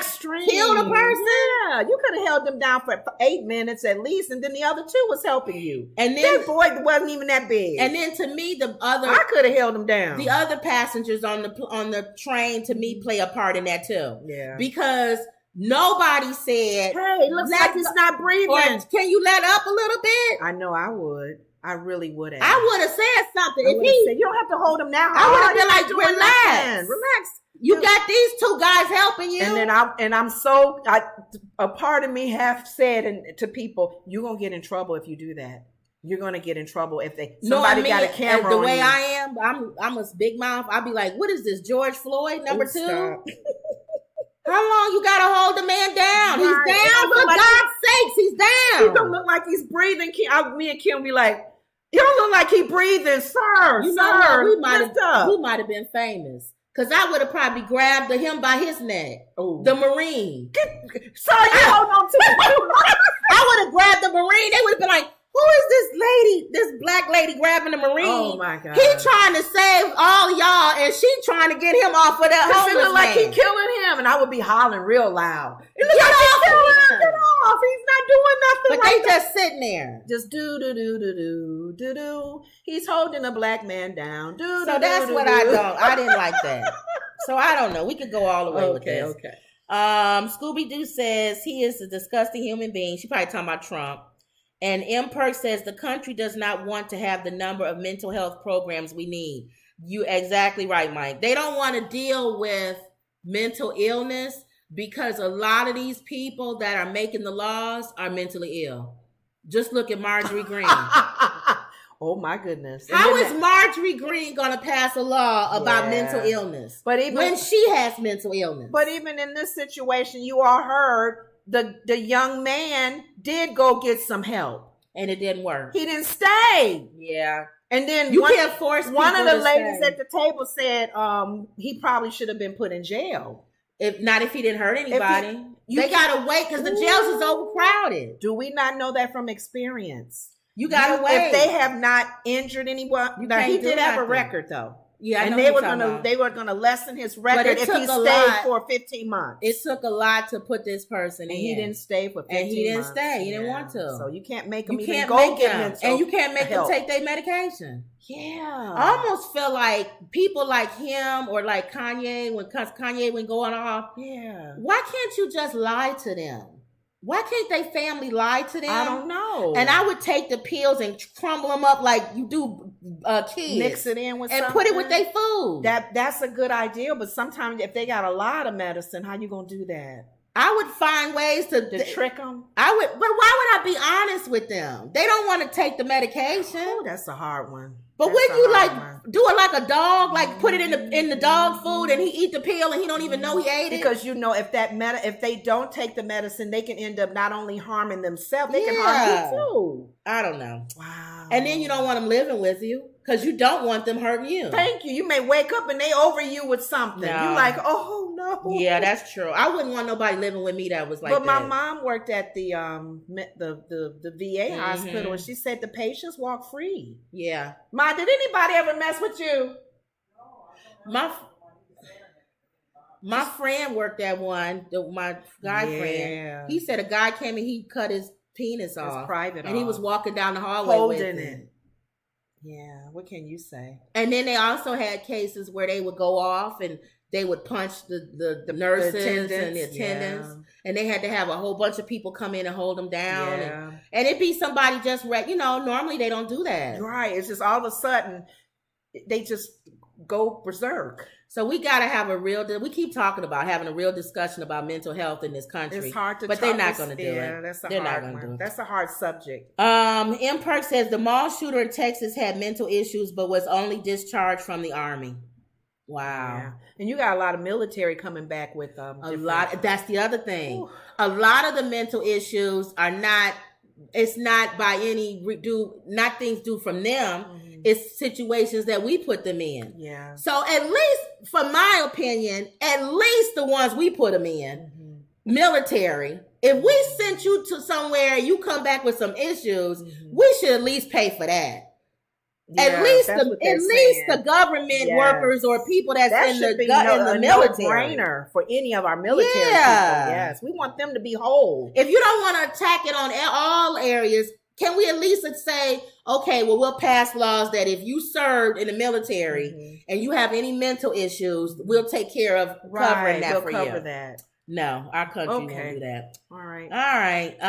Speaker 1: kill the person?
Speaker 2: Yeah, you could have held them down for 8 minutes at least, and then the other 2 was helping you.
Speaker 1: And then
Speaker 2: that boy wasn't even that big.
Speaker 1: And then to me,
Speaker 2: I could have held them down.
Speaker 1: The other passengers on the train, to me, play a part in that too.
Speaker 2: Yeah,
Speaker 1: because nobody said,
Speaker 2: "Hey, it looks like he's not breathing."
Speaker 1: Or, can you let up a little bit?
Speaker 2: I know I would. I really would have.
Speaker 1: I would have said something.
Speaker 2: You don't have to hold him down.
Speaker 1: I would have been like, relax. You got these 2 guys helping you.
Speaker 2: And then a part of me have said to people, you're going to get in trouble if you do that. You're going to get in trouble if somebody got a camera
Speaker 1: the
Speaker 2: on
Speaker 1: way
Speaker 2: you.
Speaker 1: I am, I'm a big mouth. I'll be like, what is this, George Floyd number 2? How long you got to hold the man down? He's down, for God's sakes, he's down.
Speaker 2: He don't look like he's breathing. Me and Kim be like, you don't look like he breathing, sir.
Speaker 1: You know what? We might have been famous. Because I would have probably grabbed him by his neck.
Speaker 2: Ooh.
Speaker 1: The Marine.
Speaker 2: Sorry, you hold on to it.
Speaker 1: I would have grabbed the Marine. They would have been like, who is this lady, this black lady grabbing the Marine?
Speaker 2: Oh, my God.
Speaker 1: He trying to save all y'all, and she trying to get him off of that homeless man.
Speaker 2: It look like he killing him, and I would be hollering real loud. It look like he's killing him. Get off. He's not doing nothing.
Speaker 1: But they just sitting there.
Speaker 2: Just do. He's holding a black man down.
Speaker 1: So that's what I didn't like that. So I don't know. We could go all the way with this.
Speaker 2: Okay.
Speaker 1: Scooby-Doo says he is a disgusting human being. She probably talking about Trump. And M. Perk says the country does not want to have the number of mental health programs we need. You exactly right, Mike. They don't want to deal with mental illness because a lot of these people that are making the laws are mentally ill. Just look at Marjorie Greene.
Speaker 2: Oh my goodness.
Speaker 1: How is Marjorie Greene going to pass a law about mental illness?
Speaker 2: But even
Speaker 1: when she has mental illness.
Speaker 2: But even in this situation, you all heard the young man did go get some help.
Speaker 1: And it didn't work.
Speaker 2: He didn't stay.
Speaker 1: Yeah.
Speaker 2: And then
Speaker 1: you can't force people
Speaker 2: one of the
Speaker 1: to
Speaker 2: ladies
Speaker 1: stay.
Speaker 2: at the table said he probably should have been put in jail.
Speaker 1: If he didn't hurt anybody. They gotta wait because the jails is overcrowded.
Speaker 2: Do we not know that from experience?
Speaker 1: You gotta wait.
Speaker 2: If they have not injured anyone. Now he did have a record though.
Speaker 1: Yeah,
Speaker 2: and they were gonna lessen his record if he stayed for 15 months.
Speaker 1: It took a lot to put this person in.
Speaker 2: He didn't stay for 15 months.
Speaker 1: And he didn't stay. He didn't want to.
Speaker 2: So you can't make him
Speaker 1: even
Speaker 2: go get mental
Speaker 1: and you can't make them take their medication.
Speaker 2: Yeah.
Speaker 1: I almost feel like people like him or like Kanye, when Kanye went going off.
Speaker 2: Yeah.
Speaker 1: Why can't you just lie to them? Why can't they family lie to them?
Speaker 2: I don't know.
Speaker 1: And I would take the pills and crumble them up like you do kids.
Speaker 2: Mix it in with
Speaker 1: and
Speaker 2: something.
Speaker 1: Put it with their food.
Speaker 2: That's a good idea, but sometimes if they got a lot of medicine, how you gonna do that?
Speaker 1: I would find ways to
Speaker 2: trick them.
Speaker 1: But why would I be honest with them? They don't want to take the medication.
Speaker 2: Oh, that's a hard one.
Speaker 1: But when you do it like a dog, like put it in the dog food and he eat the pill and he don't even know he ate it.
Speaker 2: Because if they don't take the medicine, they can end up not only harming themselves, they can harm you too.
Speaker 1: I don't know.
Speaker 2: Wow.
Speaker 1: And then you don't want them living with you because you don't want them hurting you.
Speaker 2: Thank you. You may wake up and they over you with something.
Speaker 1: No.
Speaker 2: You're like, oh no.
Speaker 1: Yeah, that's true. I wouldn't want nobody living with me that was like that.
Speaker 2: But my mom worked at the VA hospital and she said the patients walk free.
Speaker 1: Yeah.
Speaker 2: Ma, did anybody ever mess with you?
Speaker 1: My friend worked at one, my guy friend. He said a guy came and he cut his penis off.
Speaker 2: His private
Speaker 1: and he was walking down the hallway
Speaker 2: holding it. Yeah, what can you say?
Speaker 1: And then they also had cases where they would go off and they would punch the nurses and the attendants. Yeah. And they had to have a whole bunch of people come in and hold them down.
Speaker 2: Yeah.
Speaker 1: And it'd be somebody just, normally they don't do that.
Speaker 2: Right. It's just all of a sudden, they just go berserk.
Speaker 1: So we got to have we keep talking about having a real discussion about mental health in this country.
Speaker 2: It's hard to
Speaker 1: but they're not going to do it.
Speaker 2: Yeah, that's a hard one. That's a hard subject.
Speaker 1: M. Perk says the mall shooter in Texas had mental issues, but was only discharged from the Army. Wow.
Speaker 2: Yeah. And you got a lot of military coming back with a
Speaker 1: lot. That's the other thing.
Speaker 2: Ooh.
Speaker 1: A lot of the mental issues are not, it's not by not things due from them. Mm-hmm. It's situations that we put them in.
Speaker 2: Yeah.
Speaker 1: So at least, for my opinion, at least the ones we put them in, military, if we sent you to somewhere and you come back with some issues, we should at least pay for that. Yeah, at least the government workers or people that's in the military.
Speaker 2: No-brainer for any of our military people. Yes, we want them to be whole.
Speaker 1: If you don't want to attack it on all areas, can we at least say, okay, well, we'll pass laws that if you served in the military and you have any mental issues, we'll take care of covering that for you.
Speaker 2: Cover that.
Speaker 1: No, our country won't do that.
Speaker 2: All right.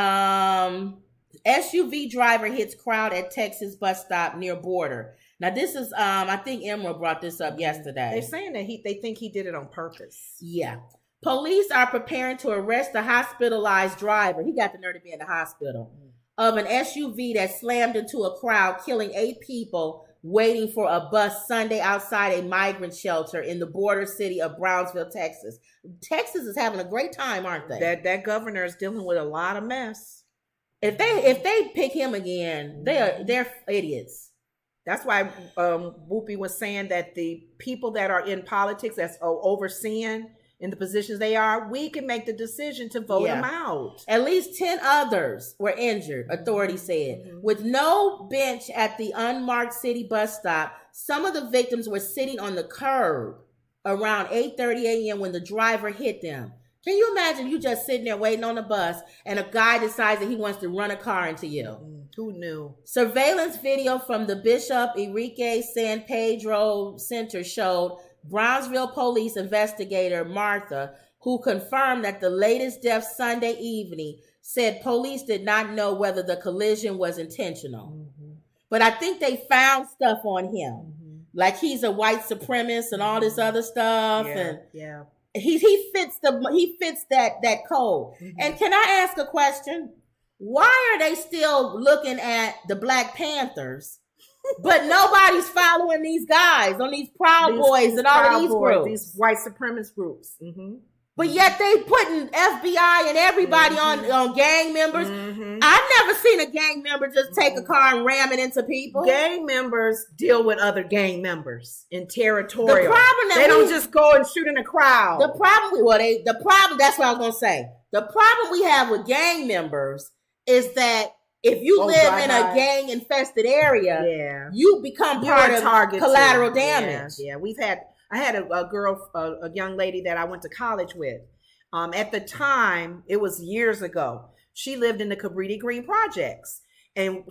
Speaker 1: SUV driver hits crowd at Texas bus stop near border. Now, this is, I think Emerald brought this up yesterday.
Speaker 2: They're saying that they think he did it on purpose.
Speaker 1: Yeah. Police are preparing to arrest the hospitalized driver. He got the nerve to be in the hospital. Of an SUV that slammed into a crowd, killing 8 people waiting for a bus Sunday outside a migrant shelter in the border city of Brownsville, Texas. Texas is having a great time, aren't they?
Speaker 2: That governor is dealing with a lot of mess.
Speaker 1: If they pick him again, they're idiots.
Speaker 2: That's why Whoopi was saying that the people that are in politics that's overseeing in the positions they are, we can make the decision to vote them out.
Speaker 1: At least 10 others were injured, authorities said. With no bench at the unmarked city bus stop, some of the victims were sitting on the curb around 8:30 a.m. when the driver hit them. Can you imagine you just sitting there waiting on the bus and a guy decides that he wants to run a car into you?
Speaker 2: Who knew? Surveillance
Speaker 1: video from the Bishop Enrique San Pedro Center showed Brownsville police investigator Martha, who confirmed that the latest death Sunday evening, said police did not know whether the collision was intentional. Mm-hmm. But I think they found stuff on him. Mm-hmm. Like he's a white supremacist and all this other stuff.
Speaker 2: Yeah.
Speaker 1: He fits that code. Mm-hmm. And can I ask a question? Why are they still looking at the Black Panthers, but nobody's following these guys on these Proud Boys and all of these groups?
Speaker 2: These white supremacist groups. Mm-hmm.
Speaker 1: But yet they putting FBI and everybody on gang members. Mm-hmm. I've never seen a gang member just take a car and ram it into people.
Speaker 2: Gang members deal with other gang members in territorial. They don't just go and shoot in a crowd.
Speaker 1: That's what I was gonna say. The problem we have with gang members is that if you live in a gang infested area, you become part of collateral damage.
Speaker 2: Yeah. I had a girl, a young lady that I went to college with. At the time, it was years ago. She lived in the Cabrini Green projects, and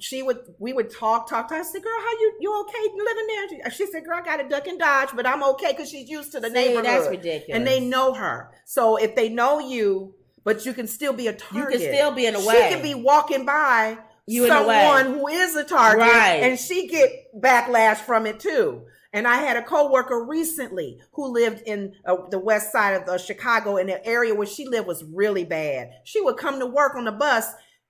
Speaker 2: we would talk. I said, "Girl, how you okay living there?" She said, "Girl, I got to duck and dodge, but I'm okay because she's used to the neighborhood."
Speaker 1: That's ridiculous.
Speaker 2: And they know her, so if they know you, but you can still be a target.
Speaker 1: You can still be in a way.
Speaker 2: She could be walking by someone who is a target, and she get backlash from it too. And I had a coworker recently who lived in the west side of Chicago, and the area where she lived was really bad. She would come to work on the bus,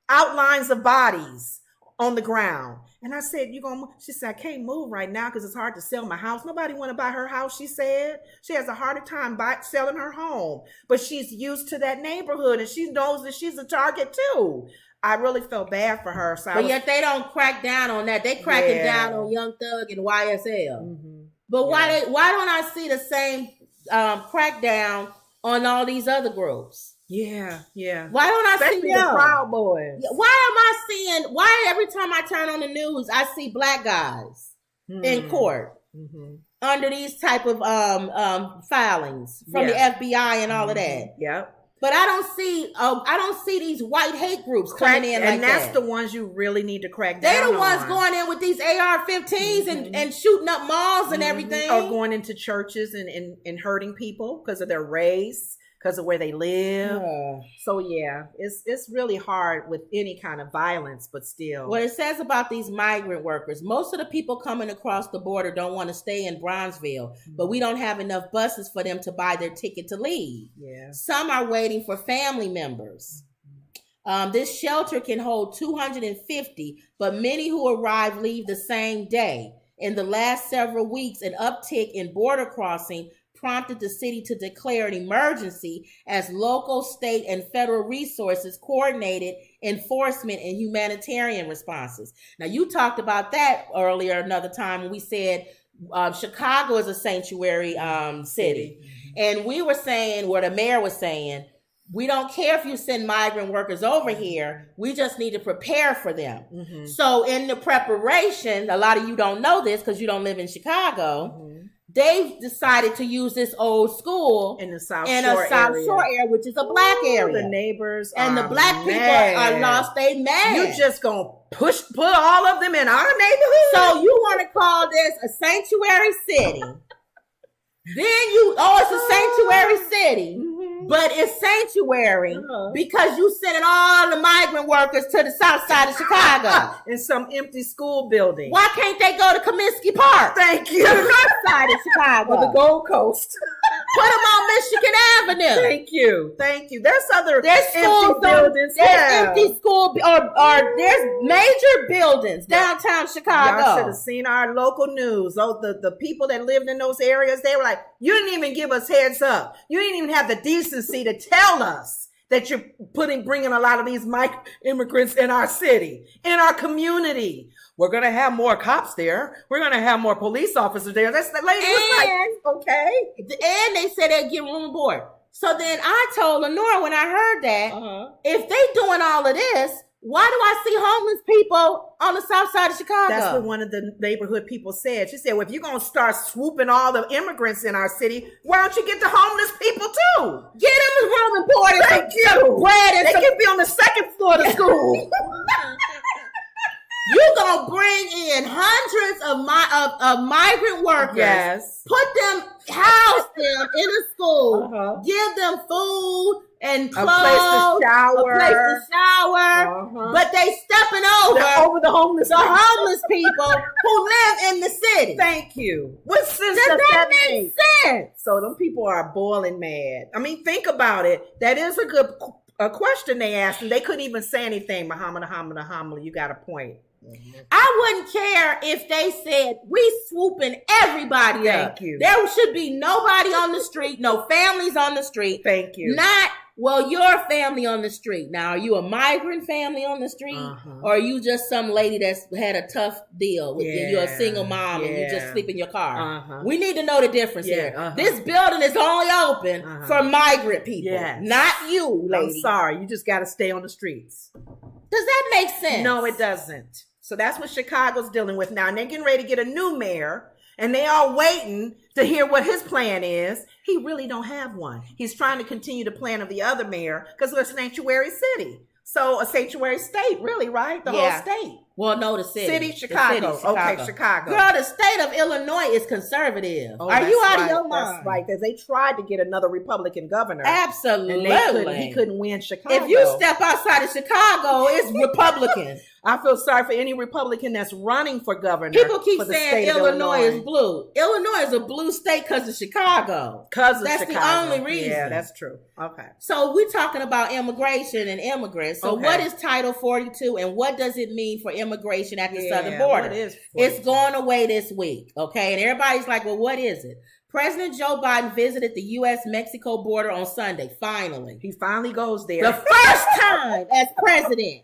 Speaker 2: outlines of bodies on the ground. And I said, she said, "I can't move right now because it's hard to sell my house." Nobody want to buy her house, she said. She has a harder time selling her home. But she's used to that neighborhood, and she knows that she's a target too. I really felt bad for her.
Speaker 1: But yet they don't crack down on that. They cracking down on Young Thug and YSL. Mm-hmm. But why don't I see the same crackdown on all these other groups?
Speaker 2: Yeah.
Speaker 1: Why don't I
Speaker 2: Especially
Speaker 1: see them?
Speaker 2: The Proud Boys.
Speaker 1: Why every time I turn on the news, I see Black guys in court under these type of filings from the FBI and all of that?
Speaker 2: Yep.
Speaker 1: But I don't see these white hate groups coming in like that.
Speaker 2: And that's the ones you really need to crack down on.
Speaker 1: They're the ones going in with these AR-15s and shooting up malls and everything.
Speaker 2: Or going into churches and hurting people because of their race, because of where they live. Yeah. So it's really hard with any kind of violence, but still.
Speaker 1: What it says about these migrant workers, most of the people coming across the border don't want to stay in Brownsville, but we don't have enough buses for them to buy their ticket to leave. Yeah. Some are waiting for family members. This shelter can hold 250, but many who arrive leave the same day. In the last several weeks, an uptick in border crossing prompted the city to declare an emergency as local, state, and federal resources coordinated enforcement and humanitarian responses. Now, you talked about that earlier another time when we said Chicago is a sanctuary city. And we were saying, the mayor was saying, we don't care if you send migrant workers over here. We just need to prepare for them. Mm-hmm. So in the preparation, a lot of you don't know this because you don't live in Chicago. Mm-hmm. They've decided to use this old school
Speaker 2: in the South Shore
Speaker 1: area, which is a black area.
Speaker 2: The neighbors
Speaker 1: and the black people are lost. They mad.
Speaker 2: You just gonna put all of them in our neighborhood.
Speaker 1: So you want to call this a sanctuary city? Then it's a sanctuary city. Mm-hmm. But it's sanctuary because you sending all the migrant workers to the south side of Chicago.
Speaker 2: In some empty school building.
Speaker 1: Why can't they go to Comiskey Park?
Speaker 2: Thank you.
Speaker 1: To the north side of Chicago.
Speaker 2: Or the Gold Coast.
Speaker 1: Put them on Michigan Avenue.
Speaker 2: Thank you. There's
Speaker 1: empty buildings. There's empty school or there's major buildings downtown Chicago.
Speaker 2: Y'all should have seen our local news. The people that lived in those areas, they were like, you didn't even give us heads up. You didn't even have the decency to tell us that you're bringing a lot of these immigrants in our city, in our community. We're going to have more cops there. We're going to have more police officers there. That's the lady was like, okay.
Speaker 1: And they said they'd give room and board. So then I told Lenora when I heard that, if they doing all of this, why do I see homeless people on the south side of Chicago?
Speaker 2: That's what one of the neighborhood people said. She said, well, if you're going to start swooping all the immigrants in our city, why don't you get the homeless people too?
Speaker 1: Get them room and board and some bread. And
Speaker 2: they can be on the second floor of the school.
Speaker 1: You're going to bring in hundreds of migrant workers.
Speaker 2: Yes.
Speaker 1: Put them, house them in a school, give them food and clothes,
Speaker 2: a place to
Speaker 1: shower, but they stepping over
Speaker 2: the homeless
Speaker 1: people who live in the city.
Speaker 2: Thank you. What sense does that make sense? So them people are boiling mad. I mean, think about it. That is a good question they asked, and they couldn't even say anything. Muhammad, you got a point.
Speaker 1: I wouldn't care if they said we swooping everybody up.
Speaker 2: Thank you.
Speaker 1: There should be nobody on the street, no families on the street.
Speaker 2: Thank you.
Speaker 1: Not, well, your family on the street. Now, are you a migrant family on the street? Or are you just some lady that's had a tough deal with you? You're a single mom and you just sleep in your car. We need to know the difference here. This building is only open for migrant people, not you, lady.
Speaker 2: I'm sorry. You just got to stay on the streets.
Speaker 1: Does that make sense?
Speaker 2: No, it doesn't. So that's what Chicago's dealing with now. And they're getting ready to get a new mayor. And they are waiting to hear what his plan is. He really don't have one. He's trying to continue the plan of the other mayor because we're a sanctuary city. So a sanctuary state, really, right? The whole state.
Speaker 1: Well, no, the city.
Speaker 2: Chicago. Okay, Chicago.
Speaker 1: Girl, the state of Illinois is conservative. Are you out of your mind?
Speaker 2: That's right, because they tried to get another Republican governor.
Speaker 1: Absolutely.
Speaker 2: And he couldn't win Chicago.
Speaker 1: If you step outside of Chicago, it's Republican.
Speaker 2: I feel sorry for any Republican that's running for governor.
Speaker 1: People keep saying Illinois is blue. Illinois is a blue state because of Chicago.
Speaker 2: That's
Speaker 1: the only reason.
Speaker 2: Yeah, that's true. Okay.
Speaker 1: So we're talking about immigration and immigrants. So what is Title 42 and what does it mean for immigration at the southern border? It's going away this week. Okay. And everybody's like, well, what is it? President Joe Biden visited the U.S.-Mexico border on Sunday. Finally.
Speaker 2: He finally goes there.
Speaker 1: The first time as president.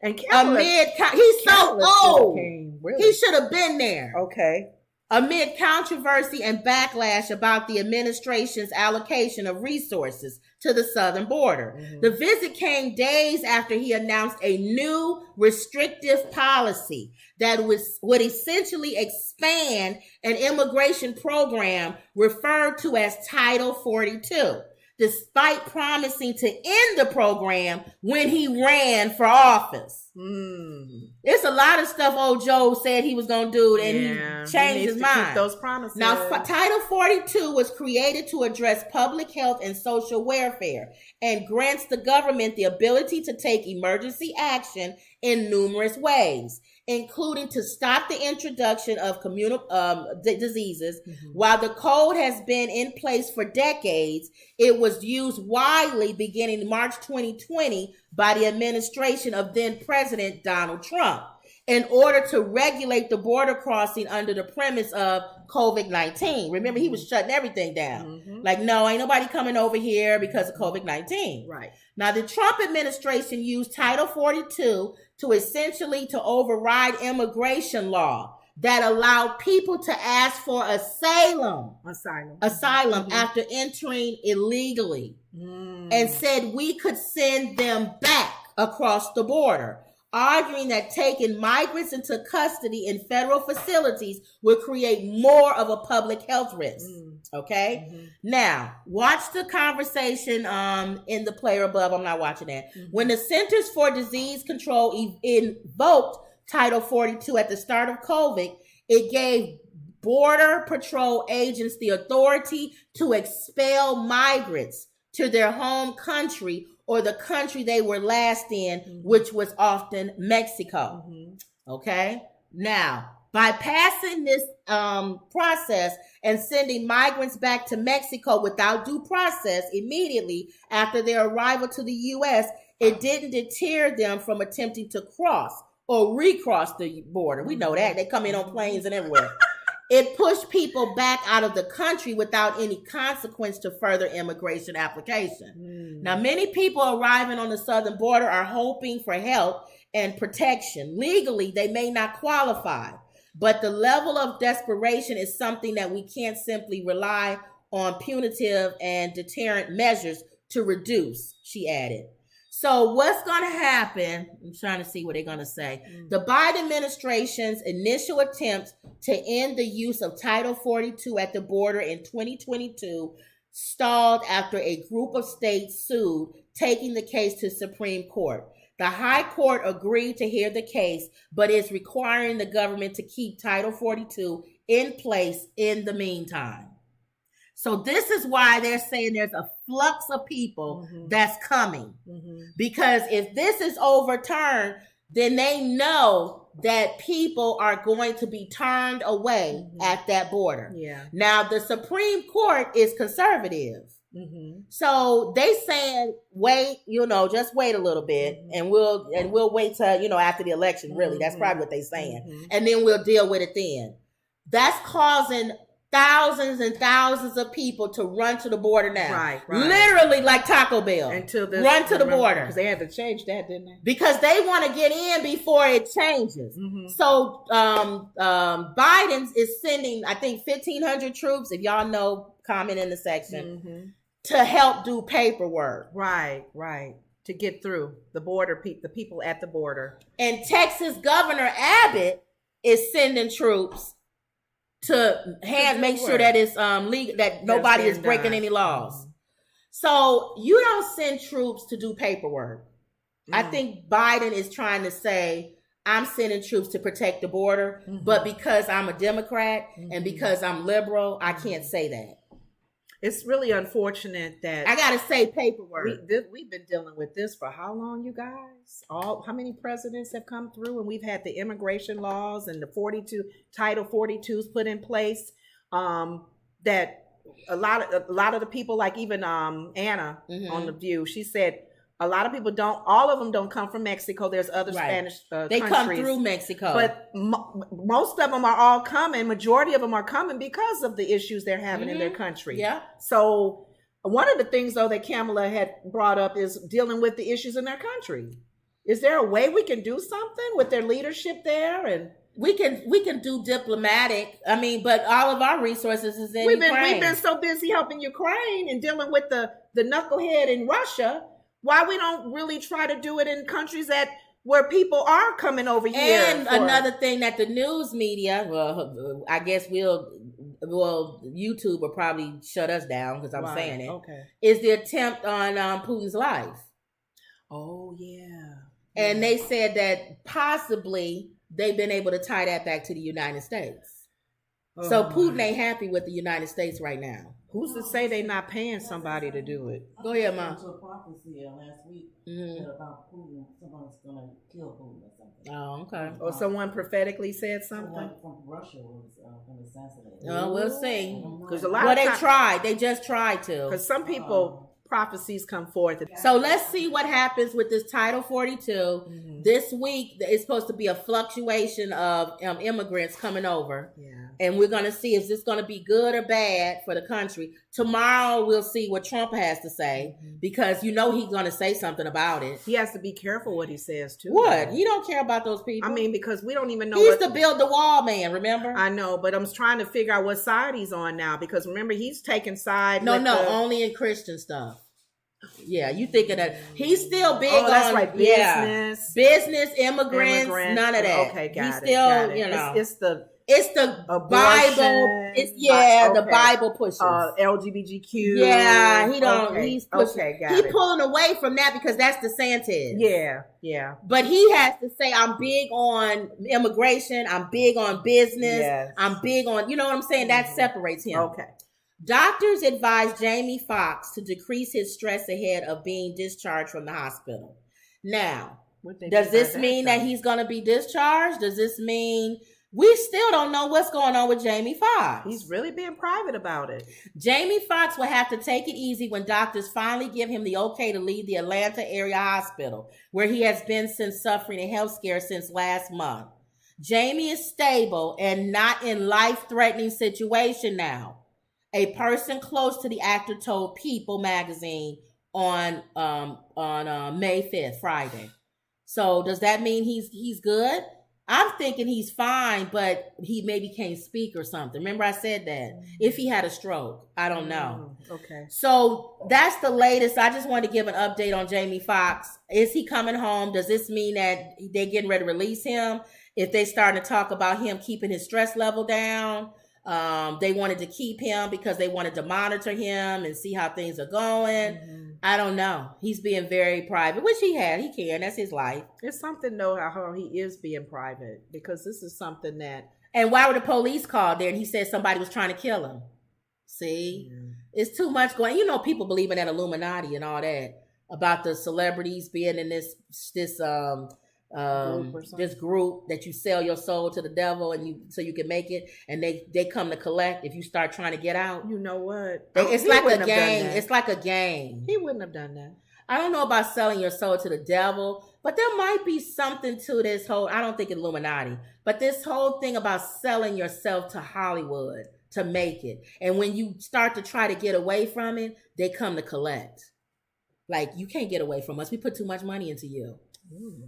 Speaker 2: And
Speaker 1: he's so old.
Speaker 2: Really?
Speaker 1: He should have been there.
Speaker 2: Okay.
Speaker 1: Amid controversy and backlash about the administration's allocation of resources to the southern border. The visit came days after he announced a new restrictive policy that would essentially expand an immigration program referred to as Title 42. Despite promising to end the program when he ran for office. It's a lot of stuff old Joe said he was going to do, and he changed his mind.
Speaker 2: Keep those promises.
Speaker 1: Now, Title 42 was created to address public health and social welfare and grants the government the ability to take emergency action in numerous ways, including to stop the introduction of communicable diseases. While the code has been in place for decades, it was used widely beginning March 2020 by the administration of then President Donald Trump in order to regulate the border crossing under the premise of COVID-19. Remember, he was shutting everything down. Like, no, ain't nobody coming over here because of COVID-19.
Speaker 2: Right.
Speaker 1: Now, the Trump administration used Title 42 to essentially to override immigration law that allowed people to ask for asylum after entering illegally, and said we could send them back across the border, arguing that taking migrants into custody in federal facilities would create more of a public health risk. Okay? Now, watch the conversation in the player above. I'm not watching that. When the Centers for Disease Control invoked Title 42 at the start of COVID, it gave Border Patrol agents the authority to expel migrants to their home country or the country they were last in, which was often Mexico. Okay? Now, by passing this process and sending migrants back to Mexico without due process immediately after their arrival to the U.S., it didn't deter them from attempting to cross or recross the border. We know that. They come in on planes and everywhere. It pushed people back out of the country without any consequence to further immigration application. Now, many people arriving on the southern border are hoping for help and protection. Legally, they may not qualify, but the level of desperation is something that we can't simply rely on punitive and deterrent measures to reduce, she added. So what's going to happen? I'm trying to see what they're going to say. The Biden administration's initial attempt to end the use of Title 42 at the border in 2022 stalled after a group of states sued, taking the case to Supreme Court. The High Court agreed to hear the case, but is requiring the government to keep Title 42 in place in the meantime. So this is why they're saying there's a flux of people that's coming. Because if this is overturned, then they know that people are going to be turned away at that border.
Speaker 2: Yeah.
Speaker 1: Now, the Supreme Court is conservative. So they saying, wait, just wait a little bit, and we'll wait till, after the election, really. That's probably what they're saying. And then we'll deal with it then. That's causing thousands and thousands of people to run to the border now.
Speaker 2: Right.
Speaker 1: Literally like Taco Bell. Run to the border.
Speaker 2: Because they had to change that, didn't they?
Speaker 1: Because they want to get in before it changes. So Biden is sending, I think, 1,500 troops, if y'all know, comment in the section, to help do paperwork.
Speaker 2: Right. To get through the border, the people at the border.
Speaker 1: And Texas Governor Abbott is sending troops to make sure that it's legal, that nobody is breaking any laws. So you don't send troops to do paperwork. I think Biden is trying to say, I'm sending troops to protect the border, but because I'm a Democrat and because I'm liberal, I can't say that.
Speaker 2: It's really unfortunate that
Speaker 1: I gotta say paperwork.
Speaker 2: We've been dealing with this for how long, you guys? How many presidents have come through, and we've had the immigration laws and the Title 42s put in place. That a lot of the people, like even Anna on The View, she said a lot of people all of them don't come from Mexico. There's other Spanish
Speaker 1: they
Speaker 2: countries.
Speaker 1: come through Mexico.
Speaker 2: But most of them are all coming. Majority of them are coming because of the issues they're having in their country.
Speaker 1: Yeah.
Speaker 2: So one of the things, though, that Kamala had brought up is dealing with the issues in their country. Is there a way we can do something with their leadership there? And
Speaker 1: we can do diplomatic. I mean, but all of our resources is in Ukraine.
Speaker 2: We've been so busy helping Ukraine and dealing with the knucklehead in Russia. Why we don't really try to do it in countries where people are coming over here?
Speaker 1: And another thing that the news media, well, I guess YouTube will probably shut us down because I'm saying it.
Speaker 2: Okay.
Speaker 1: Is the attempt on Putin's life.
Speaker 2: Oh yeah.
Speaker 1: And they said that possibly they've been able to tie that back to the United States. So Putin ain't happy with the United States right now.
Speaker 2: Who's to say they're not paying somebody to do it?
Speaker 1: Go ahead, Mom.
Speaker 3: To a prophecy last week about Putin, someone's going to kill Putin or something.
Speaker 1: Oh, okay.
Speaker 2: Or someone prophetically said something?
Speaker 3: Someone from Russia was going to assassinate.
Speaker 1: Oh, we'll see.
Speaker 2: Because a lot of
Speaker 1: they tried. They just tried to.
Speaker 2: Because some people, prophecies come forth.
Speaker 1: So let's see what happens with this Title 42. This week, it's supposed to be a fluctuation of immigrants coming over.
Speaker 2: Yeah.
Speaker 1: And we're going to see, is this going to be good or bad for the country? Tomorrow, we'll see what Trump has to say, because he's going to say something about it.
Speaker 2: He has to be careful what he says, too.
Speaker 1: What? He don't care about those people.
Speaker 2: I mean, because we don't even know.
Speaker 1: He's the build the wall man, remember?
Speaker 2: I know, but I'm trying to figure out what side he's on now, because remember, he's taking side.
Speaker 1: No, only in Christian stuff. Yeah, you thinking that he's still big
Speaker 2: on
Speaker 1: that's
Speaker 2: right.
Speaker 1: Business, immigrants, none of that.
Speaker 2: Okay,
Speaker 1: he's still, it's the
Speaker 2: abortion,
Speaker 1: Bible. It's the Bible pushes.
Speaker 2: LGBTQ.
Speaker 1: Yeah, he don't.
Speaker 2: Okay.
Speaker 1: He's pushing.
Speaker 2: Okay, got
Speaker 1: he's
Speaker 2: it.
Speaker 1: pulling away from that because that's DeSantis.
Speaker 2: Yeah.
Speaker 1: But he has to say, I'm big on immigration. I'm big on business.
Speaker 2: Yes.
Speaker 1: I'm big on, you know what I'm saying? That separates him.
Speaker 2: Okay.
Speaker 1: Doctors advised Jamie Foxx to decrease his stress ahead of being discharged from the hospital. Now, does this mean that he's going to be discharged? Does this mean we still don't know what's going on with Jamie Foxx?
Speaker 2: He's really being private about it.
Speaker 1: Jamie Foxx will have to take it easy when doctors finally give him the okay to leave the Atlanta area hospital, where he has been since suffering a health scare since last month. Jamie is stable and not in life-threatening situation now. A person close to the actor told People magazine on May 5th, Friday. So does that mean he's good? I'm thinking he's fine, but he maybe can't speak or something. Remember I said that. If he had a stroke, I don't know.
Speaker 2: Okay.
Speaker 1: So that's the latest. I just wanted to give an update on Jamie Foxx. Is he coming home? Does this mean that they're getting ready to release him? If they starting to talk about him keeping his stress level down? They wanted to keep him because they wanted to monitor him and see how things are going. I don't know. He's being very private, which he can. That's his life.
Speaker 2: It's something though how he is being private, because this is something that.
Speaker 1: And why were the police called there? And he said somebody was trying to kill him. See, it's too much going. You know, people believe in that Illuminati and all that about the celebrities being in this group that you sell your soul to the devil and so you can make it, and they come to collect if you start trying to get out.
Speaker 2: You know what?
Speaker 1: It's like a game. It's like a game.
Speaker 2: He wouldn't have done that.
Speaker 1: I don't know about selling your soul to the devil, but there might be something to this whole, I don't think Illuminati, but this whole thing about selling yourself to Hollywood to make it. And when you start to try to get away from it, they come to collect. Like, you can't get away from us. We put too much money into you.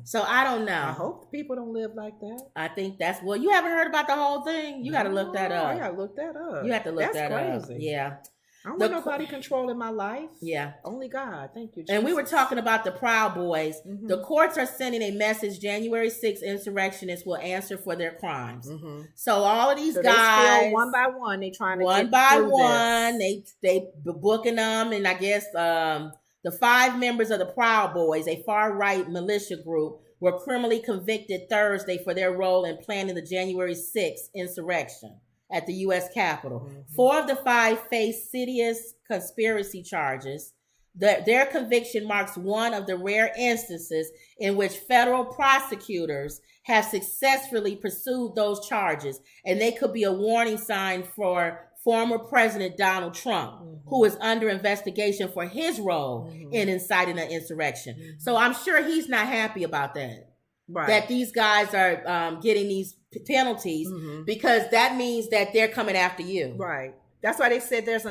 Speaker 1: So I don't know.
Speaker 2: I hope people don't live like that.
Speaker 1: I think that's, well, you haven't heard about the whole thing? You got to look that up.
Speaker 2: I got to look that up.
Speaker 1: You have to look that
Speaker 2: crazy.
Speaker 1: up. Yeah.
Speaker 2: I don't want nobody controlling my life.
Speaker 1: Yeah.
Speaker 2: Only God. Thank you, Jesus.
Speaker 1: And we were talking about the Proud Boys. The courts are sending a message. January 6th insurrectionists will answer for their crimes. So all of these guys,
Speaker 2: still one by one, they trying to
Speaker 1: one by one, they booking them. And I guess the 5 members of the Proud Boys, a far-right militia group, were criminally convicted Thursday for their role in planning the January 6th insurrection at the U.S. Capitol. 4 of the 5 face serious conspiracy charges. Their conviction marks one of the rare instances in which federal prosecutors have successfully pursued those charges, and they could be a warning sign for former President Donald Trump, who is under investigation for his role in inciting an insurrection. So I'm sure he's not happy about that. Right. That these guys are getting these penalties, because that means that they're coming after you.
Speaker 2: Right. That's why they said there's a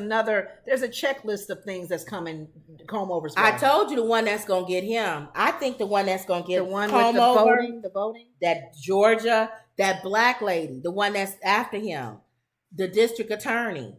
Speaker 2: checklist of things that's coming Comover's way.
Speaker 1: I told you the one that's going to get him. I think the one that's going to get
Speaker 2: the one
Speaker 1: Comover,
Speaker 2: with the voting,
Speaker 1: that Georgia, that black lady, the one that's after him, the district attorney,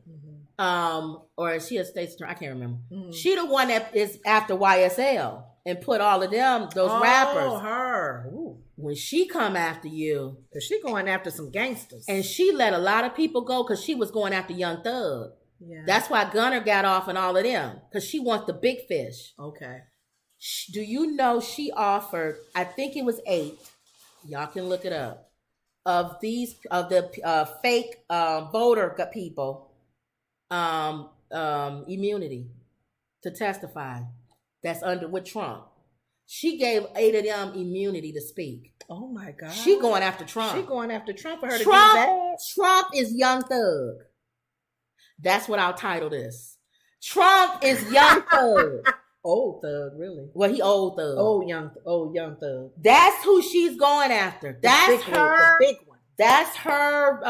Speaker 1: or is she a state attorney? I can't remember. She the one that is after YSL and put all of them, those rappers.
Speaker 2: Oh, her.
Speaker 1: Ooh. When she come after you.
Speaker 2: Because she going after some gangsters.
Speaker 1: And she let a lot of people go because she was going after Young Thug.
Speaker 2: Yeah.
Speaker 1: That's why Gunner got off and all of them. Because she wants the big fish.
Speaker 2: Okay.
Speaker 1: Do you know she offered, I think it was 8. Y'all can look it up. Of the fake voter people, immunity to testify. That's under with Trump. She gave 8 of them immunity to speak.
Speaker 2: Oh my God.
Speaker 1: She going after Trump.
Speaker 2: She going after Trump for her to do that.
Speaker 1: Trump is Young Thug. That's what I'll title this. Trump is Young Thug.
Speaker 2: Old Thug, really?
Speaker 1: Well, he old Thug.
Speaker 2: Young Thug.
Speaker 1: That's who she's going after. That's her.
Speaker 2: The big one.
Speaker 1: That's her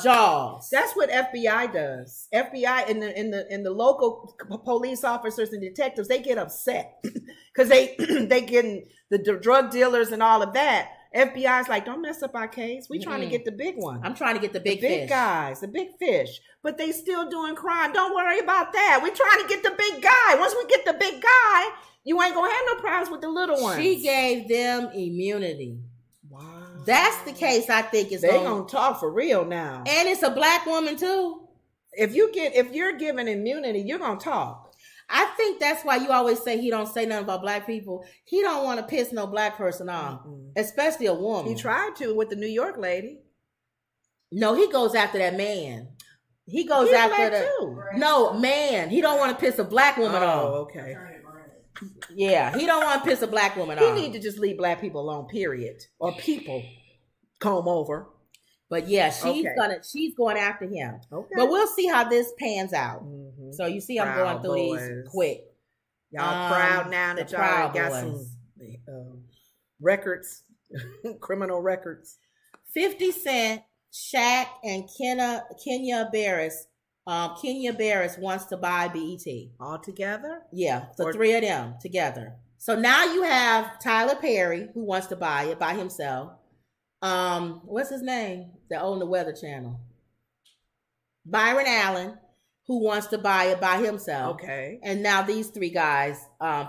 Speaker 1: jaws.
Speaker 2: That's what FBI does. FBI and the local police officers and detectives, they get upset because they getting the drug dealers and all of that. FBI's like, don't mess up our case. We trying to get the big one.
Speaker 1: I'm trying to get the big fish.
Speaker 2: Guys, the big fish. But they still doing crime. Don't worry about that. We trying to get the big guy. Once we get the big guy, you ain't gonna have no problems with the little ones.
Speaker 1: She gave them immunity.
Speaker 2: Wow.
Speaker 1: That's the case I think is
Speaker 2: they gonna talk for real now.
Speaker 1: And it's a black woman too.
Speaker 2: If you're given immunity, you're gonna talk.
Speaker 1: I think that's why you always say he don't say nothing about black people. He don't want to piss no black person off, especially a woman.
Speaker 2: He tried to with the New York lady.
Speaker 1: No, he goes after that man. He goes after the man. He don't want to piss a black woman off.
Speaker 2: Oh, okay.
Speaker 1: Yeah, he don't want to piss a black woman off.
Speaker 2: He need to just leave black people alone, period. Or people comb over.
Speaker 1: But yeah, she's going after him.
Speaker 2: Okay.
Speaker 1: But we'll see how this pans out. So you see, I'm going through these quick.
Speaker 2: Y'all proud now that y'all got some records, criminal records.
Speaker 1: 50 Cent, Shaq, and Kenya Barris. Kenya Barris wants to buy BET.
Speaker 2: All together?
Speaker 1: Yeah, the 3 of them together. So now you have Tyler Perry, who wants to buy it by himself. What's his name? That owned the Weather Channel. Byron Allen, who wants to buy it by himself.
Speaker 2: Okay. And
Speaker 1: now these 3 guys,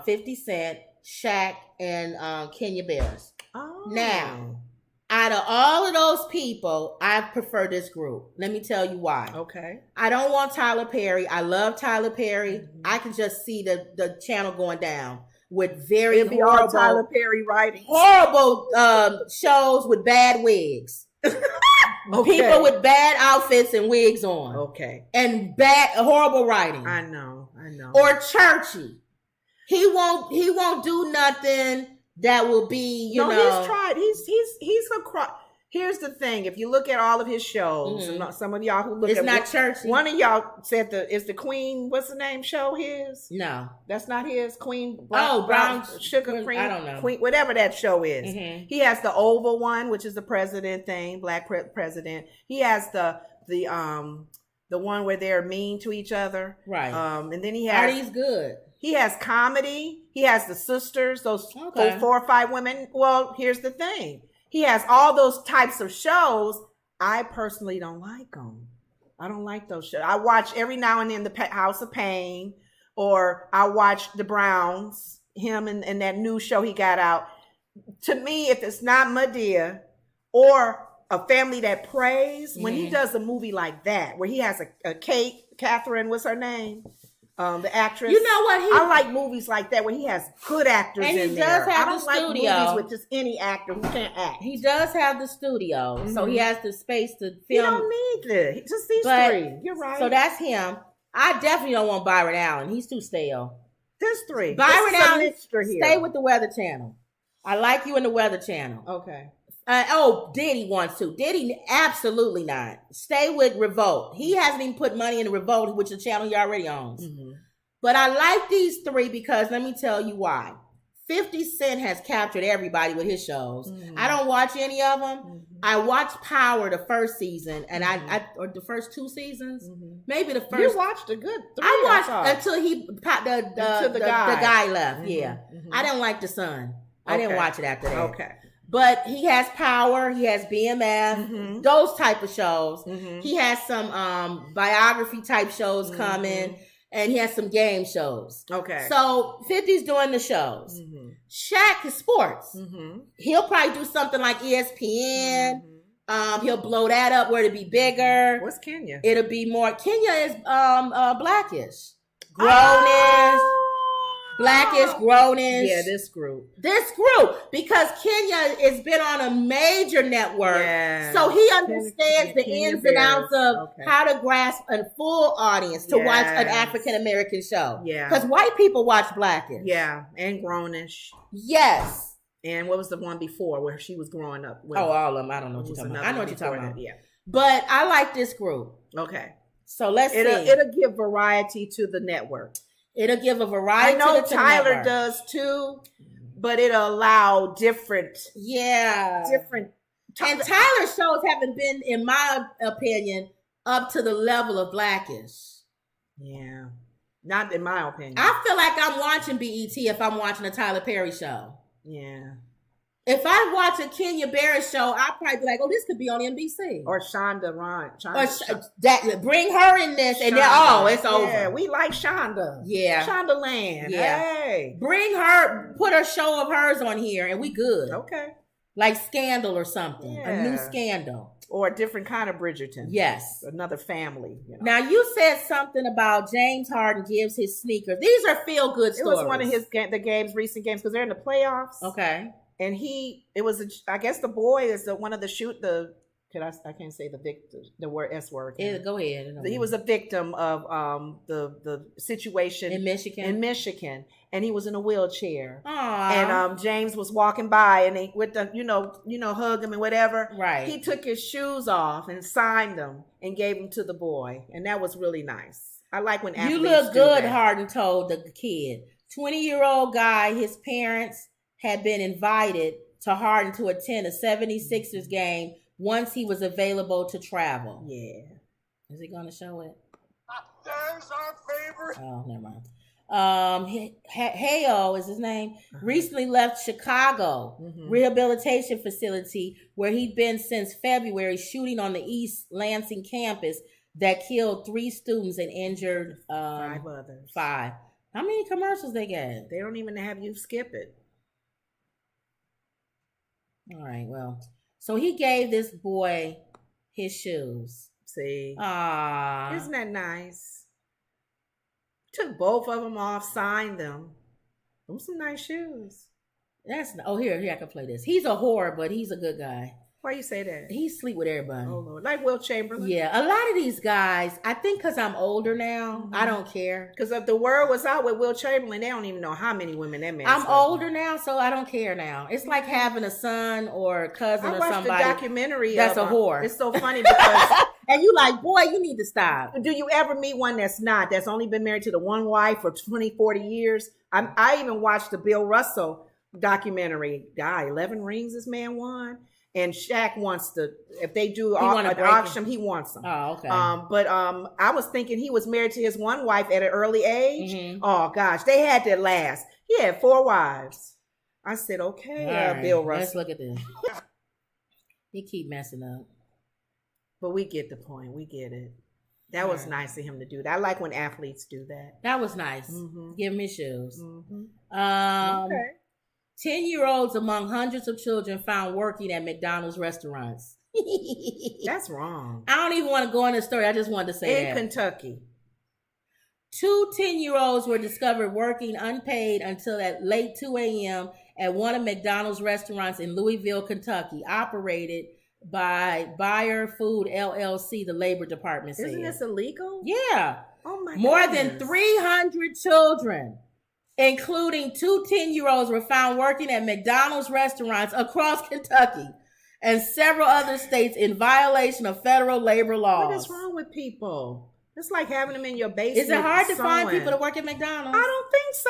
Speaker 1: 50 Cent, Shaq, and Kenya Barris.
Speaker 2: Oh.
Speaker 1: Now, I out of all of those people, I prefer this group. Let me tell you why.
Speaker 2: Okay.
Speaker 1: I don't want Tyler Perry. I love Tyler Perry. I can just see the channel going down with very
Speaker 2: It'd be all Tyler Perry writing.
Speaker 1: Horrible shows with bad wigs. People with bad outfits and wigs on.
Speaker 2: Okay.
Speaker 1: And horrible writing.
Speaker 2: I know.
Speaker 1: Or churchy. He won't do nothing that will be, you know.
Speaker 2: He's tried. He's a Here's the thing: if you look at all of his shows, and some of y'all who look,
Speaker 1: it's not churchy.
Speaker 2: One of y'all said is the Queen. What's the name? Show his?
Speaker 1: No,
Speaker 2: that's not his. Queen.
Speaker 1: Brown
Speaker 2: Sugar Cream.
Speaker 1: I don't know.
Speaker 2: Queen, whatever that show is. He has the Oval one, which is the president thing, black president. He has the one where they're mean to each other,
Speaker 1: right?
Speaker 2: And then he has.
Speaker 1: Are these good?
Speaker 2: He has comedy. He has the sisters. Those 4 or 5 women. Well, here's the thing. He has all those types of shows. I personally don't like them. I don't like those shows. I watch every now and then the House of Pain, or I watch the Browns, him and that new show he got out. To me, if it's not Madea or A Family That Prays, when he does a movie like that, where he has a Catherine, what's her name? The actress.
Speaker 1: You know what?
Speaker 2: I like movies like that where he has good actors in there.
Speaker 1: And he does have
Speaker 2: I don't like movies with just any actor who can't act.
Speaker 1: He does have the studio, so he has the space to film.
Speaker 2: He don't need it. Just these 3. You're right.
Speaker 1: So that's him. I definitely don't want Byron Allen. He's too stale.
Speaker 2: There's 3.
Speaker 1: Byron Allen, stay with the Weather Channel. I like you in the Weather Channel.
Speaker 2: Okay.
Speaker 1: Diddy wants to. Diddy, absolutely not. Stay with Revolt. He hasn't even put money into Revolt, which is a channel he already owns. But I like these 3 because let me tell you why. 50 Cent has captured everybody with his shows. I don't watch any of them. I watched Power the first season, and or the first 2 seasons, maybe the first.
Speaker 2: You watched a good 3.
Speaker 1: I watched until the guy left. Yeah, I didn't like the son. I didn't watch it after that.
Speaker 2: Okay.
Speaker 1: But he has Power, he has BMF, those type of shows. He has some biography type shows coming, and he has some game shows. Okay. So 50's doing the shows. Shaq is sports. He'll probably do something like ESPN. He'll blow that up where it'll be bigger.
Speaker 2: What's Kenya?
Speaker 1: It'll be more. Kenya is Blackish. Grownish. Blackish, Grownish.
Speaker 2: Yeah, this group.
Speaker 1: Because Kenya has been on a major network. Yeah. So he understands the ins and outs of how to grasp a full audience to watch an African-American show. Yeah. Because white people watch Blackish.
Speaker 2: Yeah, and Grownish.
Speaker 1: Yes.
Speaker 2: And what was the one before where she was growing up?
Speaker 1: All of them. I don't know what you're talking about. I know what you're talking about. Yeah. But I like this group.
Speaker 2: Okay.
Speaker 1: So let's see.
Speaker 2: It'll give variety to the network.
Speaker 1: It'll give a variety.
Speaker 2: I know Tyler does too, but it'll allow different. And
Speaker 1: Tyler's shows haven't been, in my opinion, up to the level of Blackish.
Speaker 2: Yeah, not in my opinion.
Speaker 1: I feel like I'm watching BET if I'm watching a Tyler Perry show.
Speaker 2: Yeah.
Speaker 1: If I watch a Kenya Barris show, I'll probably be like, "Oh, this could be on NBC."
Speaker 2: Or Shonda Rhimes.
Speaker 1: Bring her in this, and then it's over.
Speaker 2: Yeah, we like Shonda.
Speaker 1: Yeah,
Speaker 2: Shonda Land. Yeah, hey,
Speaker 1: bring her. Put a show of hers on here, and we good.
Speaker 2: Okay,
Speaker 1: like Scandal or something. Yeah. A new Scandal.
Speaker 2: Or a different kind of Bridgerton.
Speaker 1: Yes,
Speaker 2: another family.
Speaker 1: Now you said something about James Harden gives his sneakers. These are feel good stories.
Speaker 2: It was one of his recent games because they're in the playoffs.
Speaker 1: Okay.
Speaker 2: And I guess the boy is one of the I can't say the word S word.
Speaker 1: Yeah, go ahead.
Speaker 2: He was a victim of the situation
Speaker 1: in
Speaker 2: Michigan, and he was in a wheelchair.
Speaker 1: Aww.
Speaker 2: And James was walking by, and he with the hug him and whatever.
Speaker 1: Right.
Speaker 2: He took his shoes off and signed them and gave them to the boy, and that was really nice. I like when athletes
Speaker 1: you look good.
Speaker 2: That.
Speaker 1: Harden told the kid, 20-year-old guy, his parents had been invited to Harden to attend a 76ers game once he was available to travel.
Speaker 2: Yeah.
Speaker 1: Is he going to show it?
Speaker 4: There's our favorite.
Speaker 1: Oh, never mind. Hayo is his name. Recently left Chicago rehabilitation facility where he'd been since February, shooting on the East Lansing campus that killed 3 students and injured
Speaker 2: 5 others.
Speaker 1: 5. How many commercials they get?
Speaker 2: They don't even have you skip it.
Speaker 1: All right, well. So he gave this boy his shoes.
Speaker 2: See,
Speaker 1: Ah,
Speaker 2: isn't that nice? Took both of them off, signed them. Them some nice shoes.
Speaker 1: Here I can play this. He's a whore, but he's a good guy.
Speaker 2: Why you say that?
Speaker 1: He sleep with everybody.
Speaker 2: Oh Lord, like Will Chamberlain.
Speaker 1: Yeah, a lot of these guys. I think because I'm older now, I don't care.
Speaker 2: Because if the word was out with Will Chamberlain, they don't even know how many women that man.
Speaker 1: I'm older now, so I don't care now. It's like having a son or a cousin or somebody.
Speaker 2: I watched the documentary.
Speaker 1: That's a whore.
Speaker 2: It's so funny because.
Speaker 1: And you like, boy, you need to stop.
Speaker 2: Do you ever meet one that's only been married to the one wife for 20, 40 years? I even watched the Bill Russell documentary. 11 rings this man won. And Shaq wants to, if they do an auction, he wants them.
Speaker 1: Oh, okay.
Speaker 2: But I was thinking he was married to his one wife at an early age. Mm-hmm. Oh, gosh, they had to last. He had 4 wives. I said, okay, right. Bill Russell.
Speaker 1: Let's look at this. He keep messing up.
Speaker 2: But we get the point. We get it. That was nice of him to do that. I like when athletes do that.
Speaker 1: That was nice. Mm-hmm. Give him his shoes.
Speaker 2: Mm-hmm. Okay.
Speaker 1: 10-year-olds among hundreds of children found working at McDonald's restaurants.
Speaker 2: That's wrong.
Speaker 1: I don't even want to go into the story. I just wanted to say
Speaker 2: that. In Kentucky.
Speaker 1: 2 10-year-olds were discovered working unpaid until at late 2 a.m. at one of McDonald's restaurants in Louisville, Kentucky, operated by Bayer Food LLC, the Labor Department said.
Speaker 2: Isn't this illegal?
Speaker 1: Yeah.
Speaker 2: Oh my God.
Speaker 1: More than 300 children, including 2 10-year-olds, were found working at McDonald's restaurants across Kentucky and several other states in violation of federal labor laws.
Speaker 2: What is wrong with people? It's like having them in your basement.
Speaker 1: Is it hard to find people to work at McDonald's?
Speaker 2: I don't think so.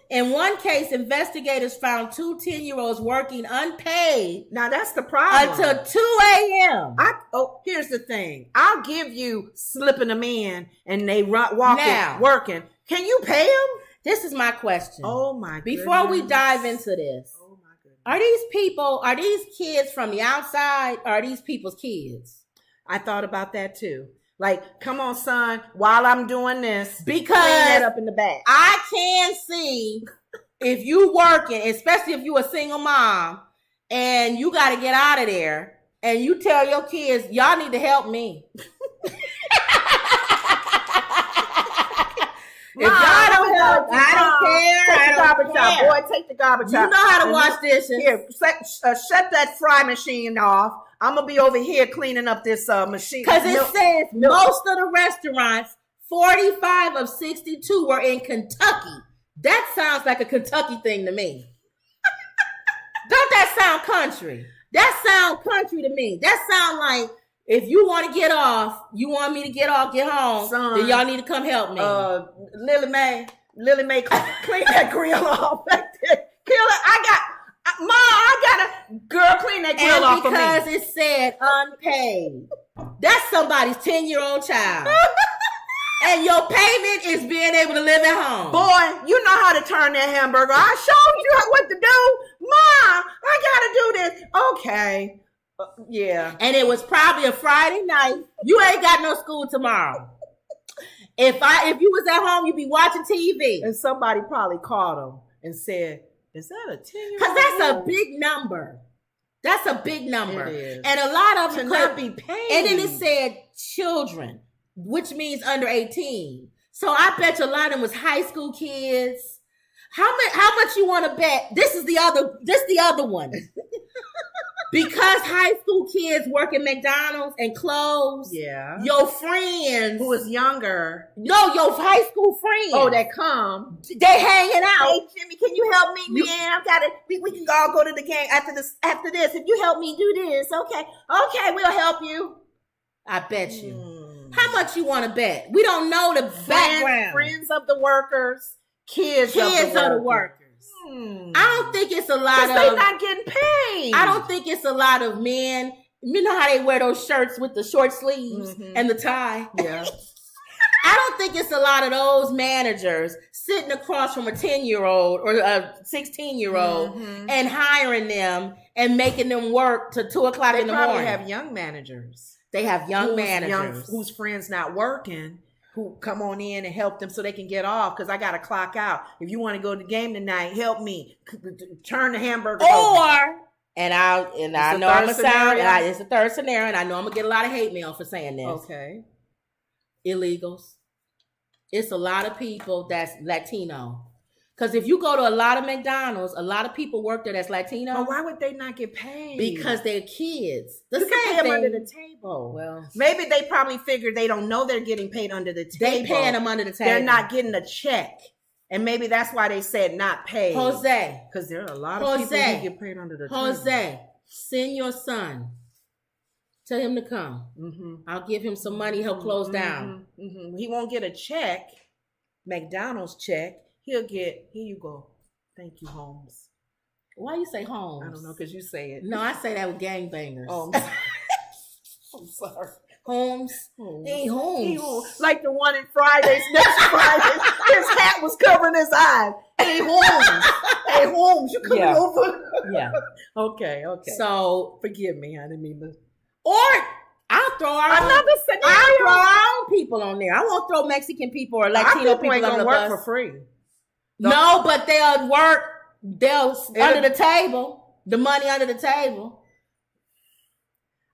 Speaker 1: In one case, investigators found 2 10-year-olds working unpaid.
Speaker 2: Now that's the problem.
Speaker 1: Until 2 a.m.
Speaker 2: Here's the thing. I'll give you slipping them in and they walking, working. Can you pay them?
Speaker 1: This is my question.
Speaker 2: Oh my goodness.
Speaker 1: Before we dive into this, are these kids from the outside or are these people's kids?
Speaker 2: I thought about that too. Like, come on, son, while I'm doing this,
Speaker 1: because
Speaker 2: clean that up in the back.
Speaker 1: I can see if you working, especially if you a single mom, and you got to get out of there, and you tell your kids, y'all need to help me. If y'all don't help, I don't care.
Speaker 2: Take the garbage out, boy. Take the garbage out.
Speaker 1: You know how to wash dishes.
Speaker 2: Here, shut that fry machine off. I'm going to be over here cleaning up this machine.
Speaker 1: Because it says most of the restaurants, 45 of 62 were in Kentucky. That sounds like a Kentucky thing to me. Don't that sound country? That sound country to me. That sound like if you want to get off, you want me to get off, get home, then y'all need to come help me.
Speaker 2: Lily Mae, clean that grill off back there. I got a girl clean that grill off for me.
Speaker 1: And because it said unpaid, that's somebody's 10-year-old child. And your payment is being able to live at home.
Speaker 2: Boy, you know how to turn that hamburger. I showed you what to do. Mom, I got to do this. Okay. Yeah.
Speaker 1: And it was probably a Friday night. You ain't got no school tomorrow. If you was at home, you'd be watching TV.
Speaker 2: And somebody probably called him and said, is that a 10-year-old?
Speaker 1: Because that's a big number. That's a big number.
Speaker 2: It is.
Speaker 1: And a lot of
Speaker 2: them could not be paid.
Speaker 1: And then it said children, which means under 18. So I bet you a lot of them was high school kids. How much you want to bet? This is the other one. Because high school kids work at McDonald's and close.
Speaker 2: Yeah.
Speaker 1: Your friends
Speaker 2: who was younger.
Speaker 1: No, your high school friends.
Speaker 2: Oh, that come.
Speaker 1: They hanging out.
Speaker 2: Hey, Jimmy, can you help me, man? We can all go to the game after this. If you help me do this, okay, we'll help you.
Speaker 1: I bet you. How much you want to bet? We don't know the background.
Speaker 2: Friends of the workers, kids of the workers.
Speaker 1: I don't think it's a lot of.
Speaker 2: They're not getting paid.
Speaker 1: I don't think it's a lot of men. You know how they wear those shirts with the short sleeves and the tie?
Speaker 2: Yeah.
Speaker 1: I don't think it's a lot of those managers sitting across from a 10-year-old or a 16-year-old and hiring them and making them work to 2 o'clock in the morning.
Speaker 2: They probably have young managers.
Speaker 1: They have young managers.
Speaker 2: Whose friends not working, who come on in and help them so they can get off because I got to clock out. If you want to go to the game tonight, help me. Turn the hamburger over.
Speaker 1: And I know I'm gonna sound. It's the third scenario, and I know I'm gonna get a lot of hate mail for saying this.
Speaker 2: Okay.
Speaker 1: Illegals. It's a lot of people that's Latino. Because if you go to a lot of McDonald's, a lot of people work there that's Latino.
Speaker 2: But why would they not get paid?
Speaker 1: Because they're kids.
Speaker 2: You can pay them under the table.
Speaker 1: Well,
Speaker 2: maybe they probably figure they don't know they're getting paid under the table.
Speaker 1: They paying them under the table.
Speaker 2: They're not getting a check. And maybe that's why they said not paid.
Speaker 1: Jose.
Speaker 2: Because there are a lot of people who get paid under the table.
Speaker 1: Jose, send your son. Tell him to come. Mm-hmm. I'll give him some money. He'll close down.
Speaker 2: Mm-hmm. He won't get a check, McDonald's check. He'll get, here you go. Thank you, Holmes.
Speaker 1: Why you say Holmes?
Speaker 2: I don't know, because you say it.
Speaker 1: No, I say that with gangbangers.
Speaker 2: Oh, I'm sorry.
Speaker 1: Holmes. Hey, Holmes.
Speaker 2: Like the one in Fridays, next Friday. His hat was covering his eyes. Hey, Holmes. Hey, Holmes, you coming over?
Speaker 1: Yeah.
Speaker 2: Okay.
Speaker 1: So,
Speaker 2: forgive me. I didn't mean to.
Speaker 1: Or I'll throw another scenario. I'll throw our own people on there. I won't throw Mexican people or Latino people
Speaker 2: ain't
Speaker 1: on the
Speaker 2: work
Speaker 1: bus.
Speaker 2: for free.
Speaker 1: No, but they'll work. Under the table. The money under the table.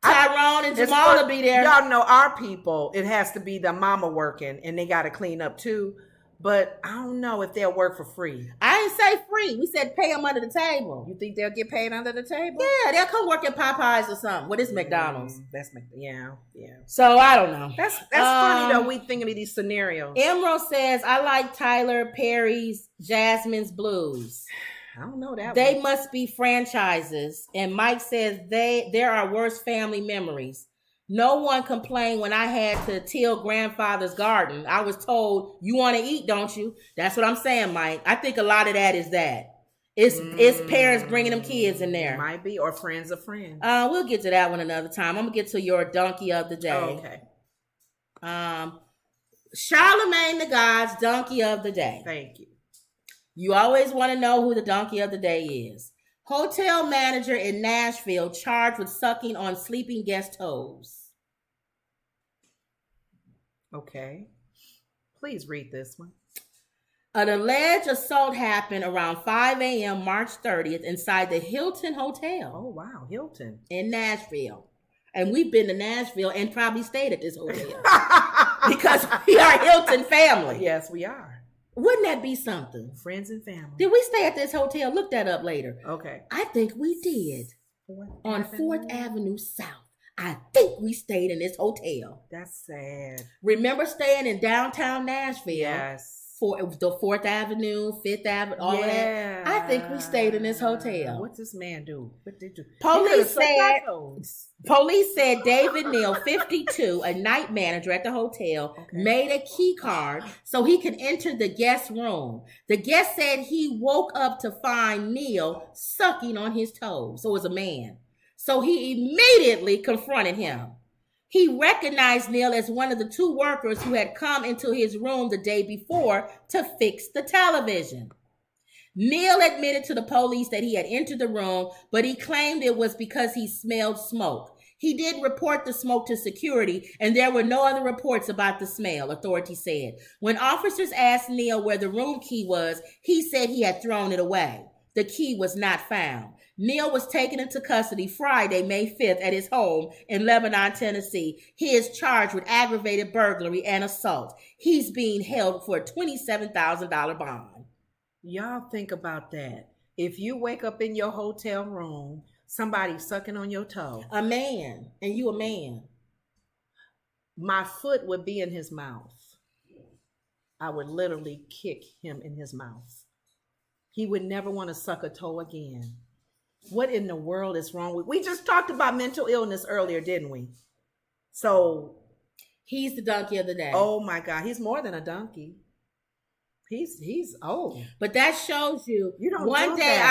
Speaker 1: Tyrone and Jamal will be there.
Speaker 2: Y'all know our people. It has to be the mama working, and they got to clean up too. But I don't know if they'll work for free.
Speaker 1: I didn't say free. We said pay them under the table.
Speaker 2: You think they'll get paid under the table?
Speaker 1: Yeah, they'll come work at Popeyes or something. What is McDonald's?
Speaker 2: That's yeah.
Speaker 1: So I don't know.
Speaker 2: That's funny though. We thinking of these scenarios.
Speaker 1: Emerald says I like Tyler Perry's Jasmine's Blues.
Speaker 2: I don't know that.
Speaker 1: They must be franchises. And Mike says there are worse family memories. No one complained when I had to till grandfather's garden. I was told, you want to eat, don't you? That's what I'm saying, Mike. I think a lot of that is that. It's parents bringing them kids in there.
Speaker 2: Might be, or friends of friends.
Speaker 1: We'll get to that one another time. I'm going to get to your donkey of the day.
Speaker 2: Okay.
Speaker 1: Charlemagne the God's donkey of the day.
Speaker 2: Thank you.
Speaker 1: You always want to know who the donkey of the day is. Hotel manager in Nashville charged with sucking on sleeping guest toes.
Speaker 2: Okay. Please read this one.
Speaker 1: An alleged assault happened around 5 a.m. March 30th inside the Hilton Hotel.
Speaker 2: Oh, wow. Hilton.
Speaker 1: In Nashville. And we've been to Nashville and probably stayed at this hotel. Because we are Hilton family.
Speaker 2: Yes, we are.
Speaker 1: Wouldn't that be something?
Speaker 2: Friends and family.
Speaker 1: Did we stay at this hotel? Look that up later.
Speaker 2: Okay.
Speaker 1: I think we did. On 4th Avenue South. I think we stayed in this hotel.
Speaker 2: That's sad.
Speaker 1: Remember staying in downtown Nashville?
Speaker 2: Yes.
Speaker 1: For the 4th Avenue, 5th Avenue, all of that. I think we stayed in this hotel.
Speaker 2: What's this man do? What did he do?
Speaker 1: Police said David Neal, 52, a night manager at the hotel, made a key card so he could enter the guest room. The guest said he woke up to find Neal sucking on his toes. So it was a man. So he immediately confronted him. He recognized Neal as one of the 2 workers who had come into his room the day before to fix the television. Neal admitted to the police that he had entered the room, but he claimed it was because he smelled smoke. He did report the smoke to security, and there were no other reports about the smell, authorities said. When officers asked Neal where the room key was, he said he had thrown it away. The key was not found. Neal was taken into custody Friday, May 5th at his home in Lebanon, Tennessee. He is charged with aggravated burglary and assault. He's being held for a $27,000 bond.
Speaker 2: Y'all think about that. If you wake up in your hotel room, somebody sucking on your toe.
Speaker 1: A man, and you a man.
Speaker 2: My foot would be in his mouth. I would literally kick him in his mouth. He would never want to suck a toe again. What in the world is wrong with? We just talked about mental illness earlier, didn't we? So
Speaker 1: he's the donkey of the day.
Speaker 2: Oh my God, he's more than a donkey. He's old.
Speaker 1: But that shows you.
Speaker 2: You don't.
Speaker 1: One day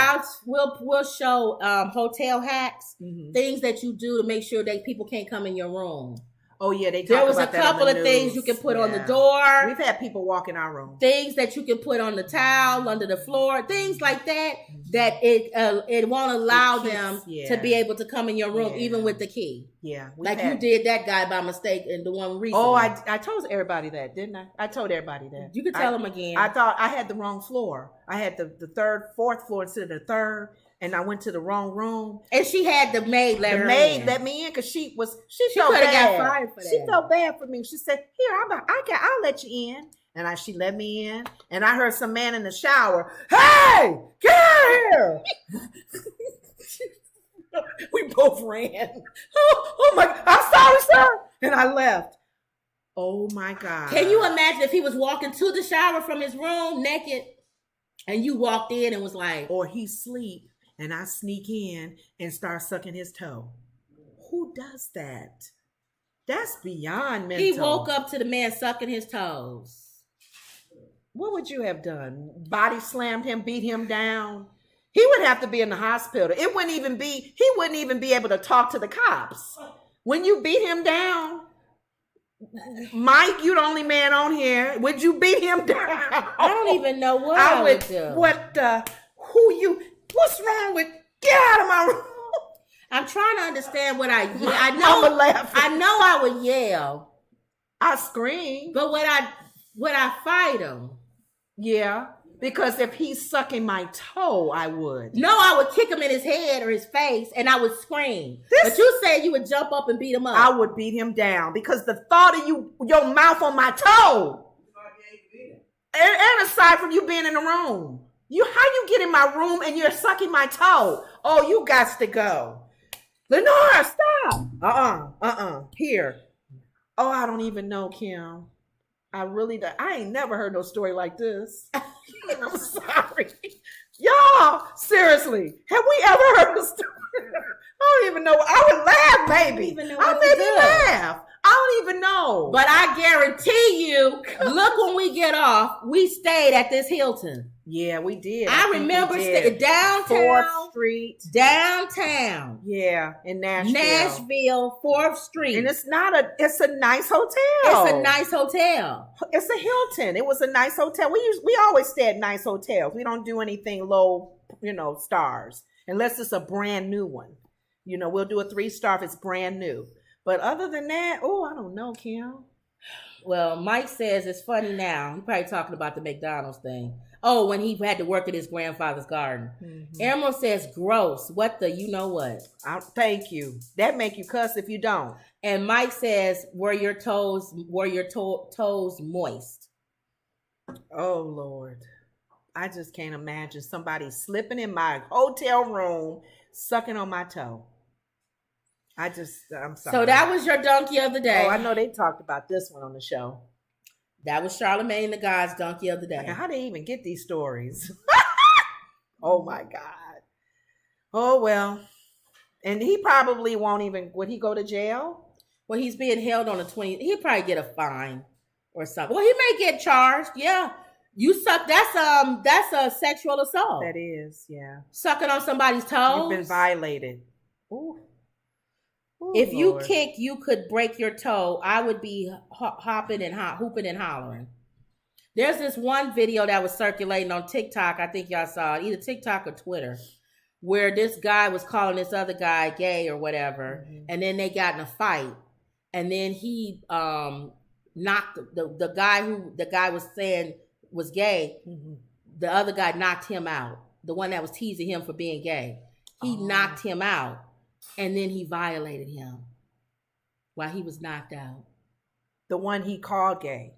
Speaker 1: we'll show hotel hacks, things that you do to make sure that people can't come in your room.
Speaker 2: Oh yeah, they.
Speaker 1: There was a couple of things you can put on the door.
Speaker 2: We've had people walk in our room.
Speaker 1: Things that you can put on the towel, under the floor, things like that. That it won't allow them to be able to come in your room, even with the key.
Speaker 2: Yeah,
Speaker 1: like you did that guy by mistake, and the one recently.
Speaker 2: Oh, I told everybody that, didn't I? I told everybody that.
Speaker 1: You could tell them again.
Speaker 2: I thought I had the wrong floor. I had the 3rd, 4th floor instead of the 3rd. and I went to the wrong room.
Speaker 1: And she had the maid let her in.
Speaker 2: let me in because she felt
Speaker 1: could have
Speaker 2: bad.
Speaker 1: got fired for that.
Speaker 2: She felt bad for me. She said, "Here, I'll let you in." And she let me in, and I heard some man in the shower. Hey, get here! We both ran. Oh my! I'm sorry, sir. And I left. Oh my God!
Speaker 1: Can you imagine if he was walking to the shower from his room naked, and you walked in and was like,
Speaker 2: or he sleep, and I sneak in and start sucking his toe? Who does that? That's beyond mental.
Speaker 1: He woke up to the man sucking his toes.
Speaker 2: What would you have done? Body slammed him, beat him down? He would have to be in the hospital. He wouldn't even be able to talk to the cops. When you beat him down, Mike, you the only man on here. Would you beat him down?
Speaker 1: I don't even know what I would do.
Speaker 2: What's wrong with, get out of my room.
Speaker 1: I'm trying to understand what I yell. I know I would yell.
Speaker 2: I scream.
Speaker 1: But would I fight him?
Speaker 2: Yeah, because if he's sucking my toe, I would.
Speaker 1: No, I would kick him in his head or his face, and I would scream. But you said you would jump up and beat him up.
Speaker 2: I would beat him down because the thought of your mouth on my toe, and aside from you being in the room, how you get in my room and you're sucking my toe? Oh, you got to go, Lenora. Stop. Here. Oh, I don't even know, Kim. I ain't never heard no story like this. I'm sorry. Y'all, seriously, have we ever heard a story? I don't even know. I would laugh, maybe. I'll maybe laugh. I don't even know.
Speaker 1: But I guarantee you, look, when we get off, we stayed at this Hilton.
Speaker 2: Yeah, we did.
Speaker 1: I remember downtown.
Speaker 2: 4th Street.
Speaker 1: Downtown.
Speaker 2: Yeah, in Nashville.
Speaker 1: Nashville, 4th Street.
Speaker 2: And it's a nice hotel.
Speaker 1: It's a nice hotel.
Speaker 2: It's a Hilton. It was a nice hotel. We always stay at nice hotels. We don't do anything low, stars. Unless it's a brand new one. We'll do a 3-star if it's brand new. But other than that, I don't know, Kim.
Speaker 1: Well, Mike says it's funny now. He's probably talking about the McDonald's thing. Oh, when he had to work at his grandfather's garden. Mm-hmm. Emerald says, gross. What the you know what?
Speaker 2: Thank you. That make you cuss if you don't.
Speaker 1: And Mike says, were your toes moist?
Speaker 2: Oh, Lord. I just can't imagine somebody slipping in my hotel room, sucking on my toe. I'm sorry.
Speaker 1: So that was your donkey of the day.
Speaker 2: Oh, I know they talked about this one on the show.
Speaker 1: That was Charlamagne the God's donkey of the day.
Speaker 2: How do they even get these stories? Oh my God. Oh well. And he probably won't even, would he go to jail?
Speaker 1: Well, he's being held on he'll probably get a fine or something. Well, he may get charged. Yeah. You suck, that's a sexual assault.
Speaker 2: That is, yeah.
Speaker 1: Sucking on somebody's toes.
Speaker 2: You've been violated. Ooh. Ooh,
Speaker 1: if you
Speaker 2: Lord.
Speaker 1: kick, you could break your toe. I would be hopping and hooping and hollering. There's this one video that was circulating on TikTok. I think y'all saw it, either TikTok or Twitter, where this guy was calling this other guy gay or whatever, mm-hmm. and then they got in a fight, and then he knocked the guy who the guy was saying was gay. Mm-hmm. The other guy knocked him out. The one that was teasing him for being gay, he knocked him out. And then he violated him while he was knocked out.
Speaker 2: The one he called gay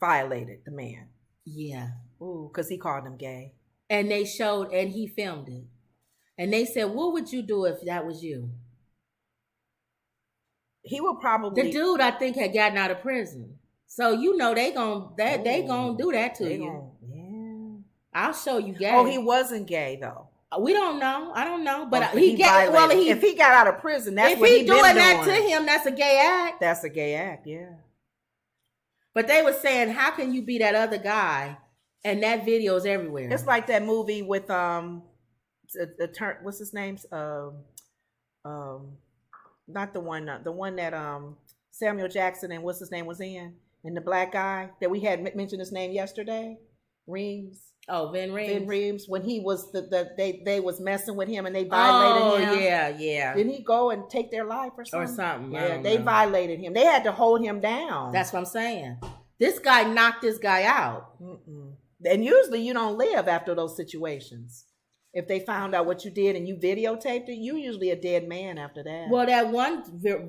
Speaker 2: violated the man.
Speaker 1: Yeah.
Speaker 2: Ooh, because he called him gay.
Speaker 1: And they showed, and he filmed it. And they said, what would you do if that was you?
Speaker 2: He would probably...
Speaker 1: The dude, I think, had gotten out of prison. So, they gonna do that to you.
Speaker 2: Yeah.
Speaker 1: I'll show you gay.
Speaker 2: Oh, he wasn't gay, though.
Speaker 1: We don't know. I don't know. But
Speaker 2: if he got out of prison, that's what he's
Speaker 1: doing that to him, that's a gay act.
Speaker 2: That's a gay act, yeah.
Speaker 1: But they were saying, how can you be that other guy? And that video is everywhere.
Speaker 2: It's like that movie with what's his name? Not the one that Samuel Jackson and what's his name was in, and the black guy that we had mentioned his name yesterday, Reeves.
Speaker 1: Oh, Vin Reeves.
Speaker 2: Vin Reeves, when he was they was messing with him and they violated him.
Speaker 1: Oh, yeah.
Speaker 2: Didn't he go and take their life or something?
Speaker 1: Or something.
Speaker 2: Yeah, they violated him. They had to hold him down.
Speaker 1: That's what I'm saying. This guy knocked this guy out.
Speaker 2: Mm-mm. And usually you don't live after those situations. If they found out what you did and you videotaped it, you usually a dead man after that.
Speaker 1: Well, that one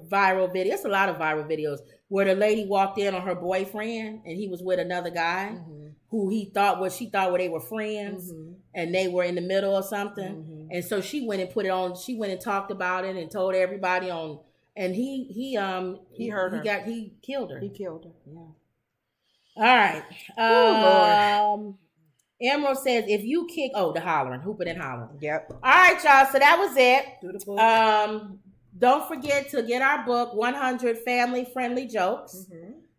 Speaker 1: viral video, it's a lot of viral videos where the lady walked in on her boyfriend and he was with another guy who she thought they were friends and they were in the middle of something. And so she went and put it on. She went and talked about it and told everybody on. And he hurt her. He killed her.
Speaker 2: He killed her. Yeah.
Speaker 1: All right. Emerald says, if you kick, the hollering, hooping and hollering.
Speaker 2: Yep.
Speaker 1: All right, y'all. So that was it.
Speaker 2: Do the book.
Speaker 1: Don't forget to get our book, 100 Family Friendly Jokes.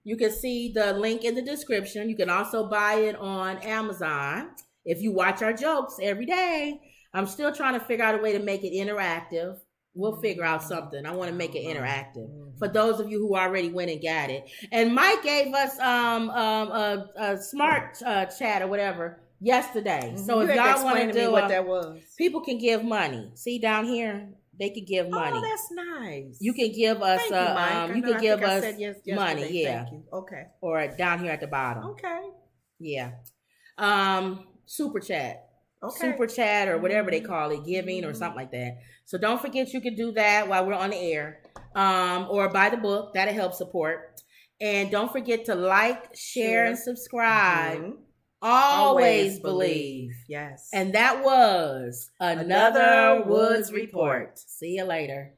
Speaker 1: You can see the link in the description. You can also buy it on Amazon if you watch our jokes every day. I'm still trying to figure out a way to make it interactive. We'll figure out something. I want to make it interactive for those of you who already went and got it. And Mike gave us a smart chat or whatever yesterday. So if y'all want to do
Speaker 2: what that was,
Speaker 1: people can give money. See down here, they can give money.
Speaker 2: Oh, that's nice.
Speaker 1: You can give us you can give us money, yeah.
Speaker 2: Thank you. Okay.
Speaker 1: Or down here at the bottom.
Speaker 2: Okay.
Speaker 1: Yeah. Super chat.
Speaker 2: Okay.
Speaker 1: Super chat or whatever they call it, giving or something like that. So don't forget you can do that while we're on the air. Or buy the book. That'll help support. And don't forget to like, share, and subscribe. Always believe.
Speaker 2: Yes.
Speaker 1: And that was another Woods Report. See you later.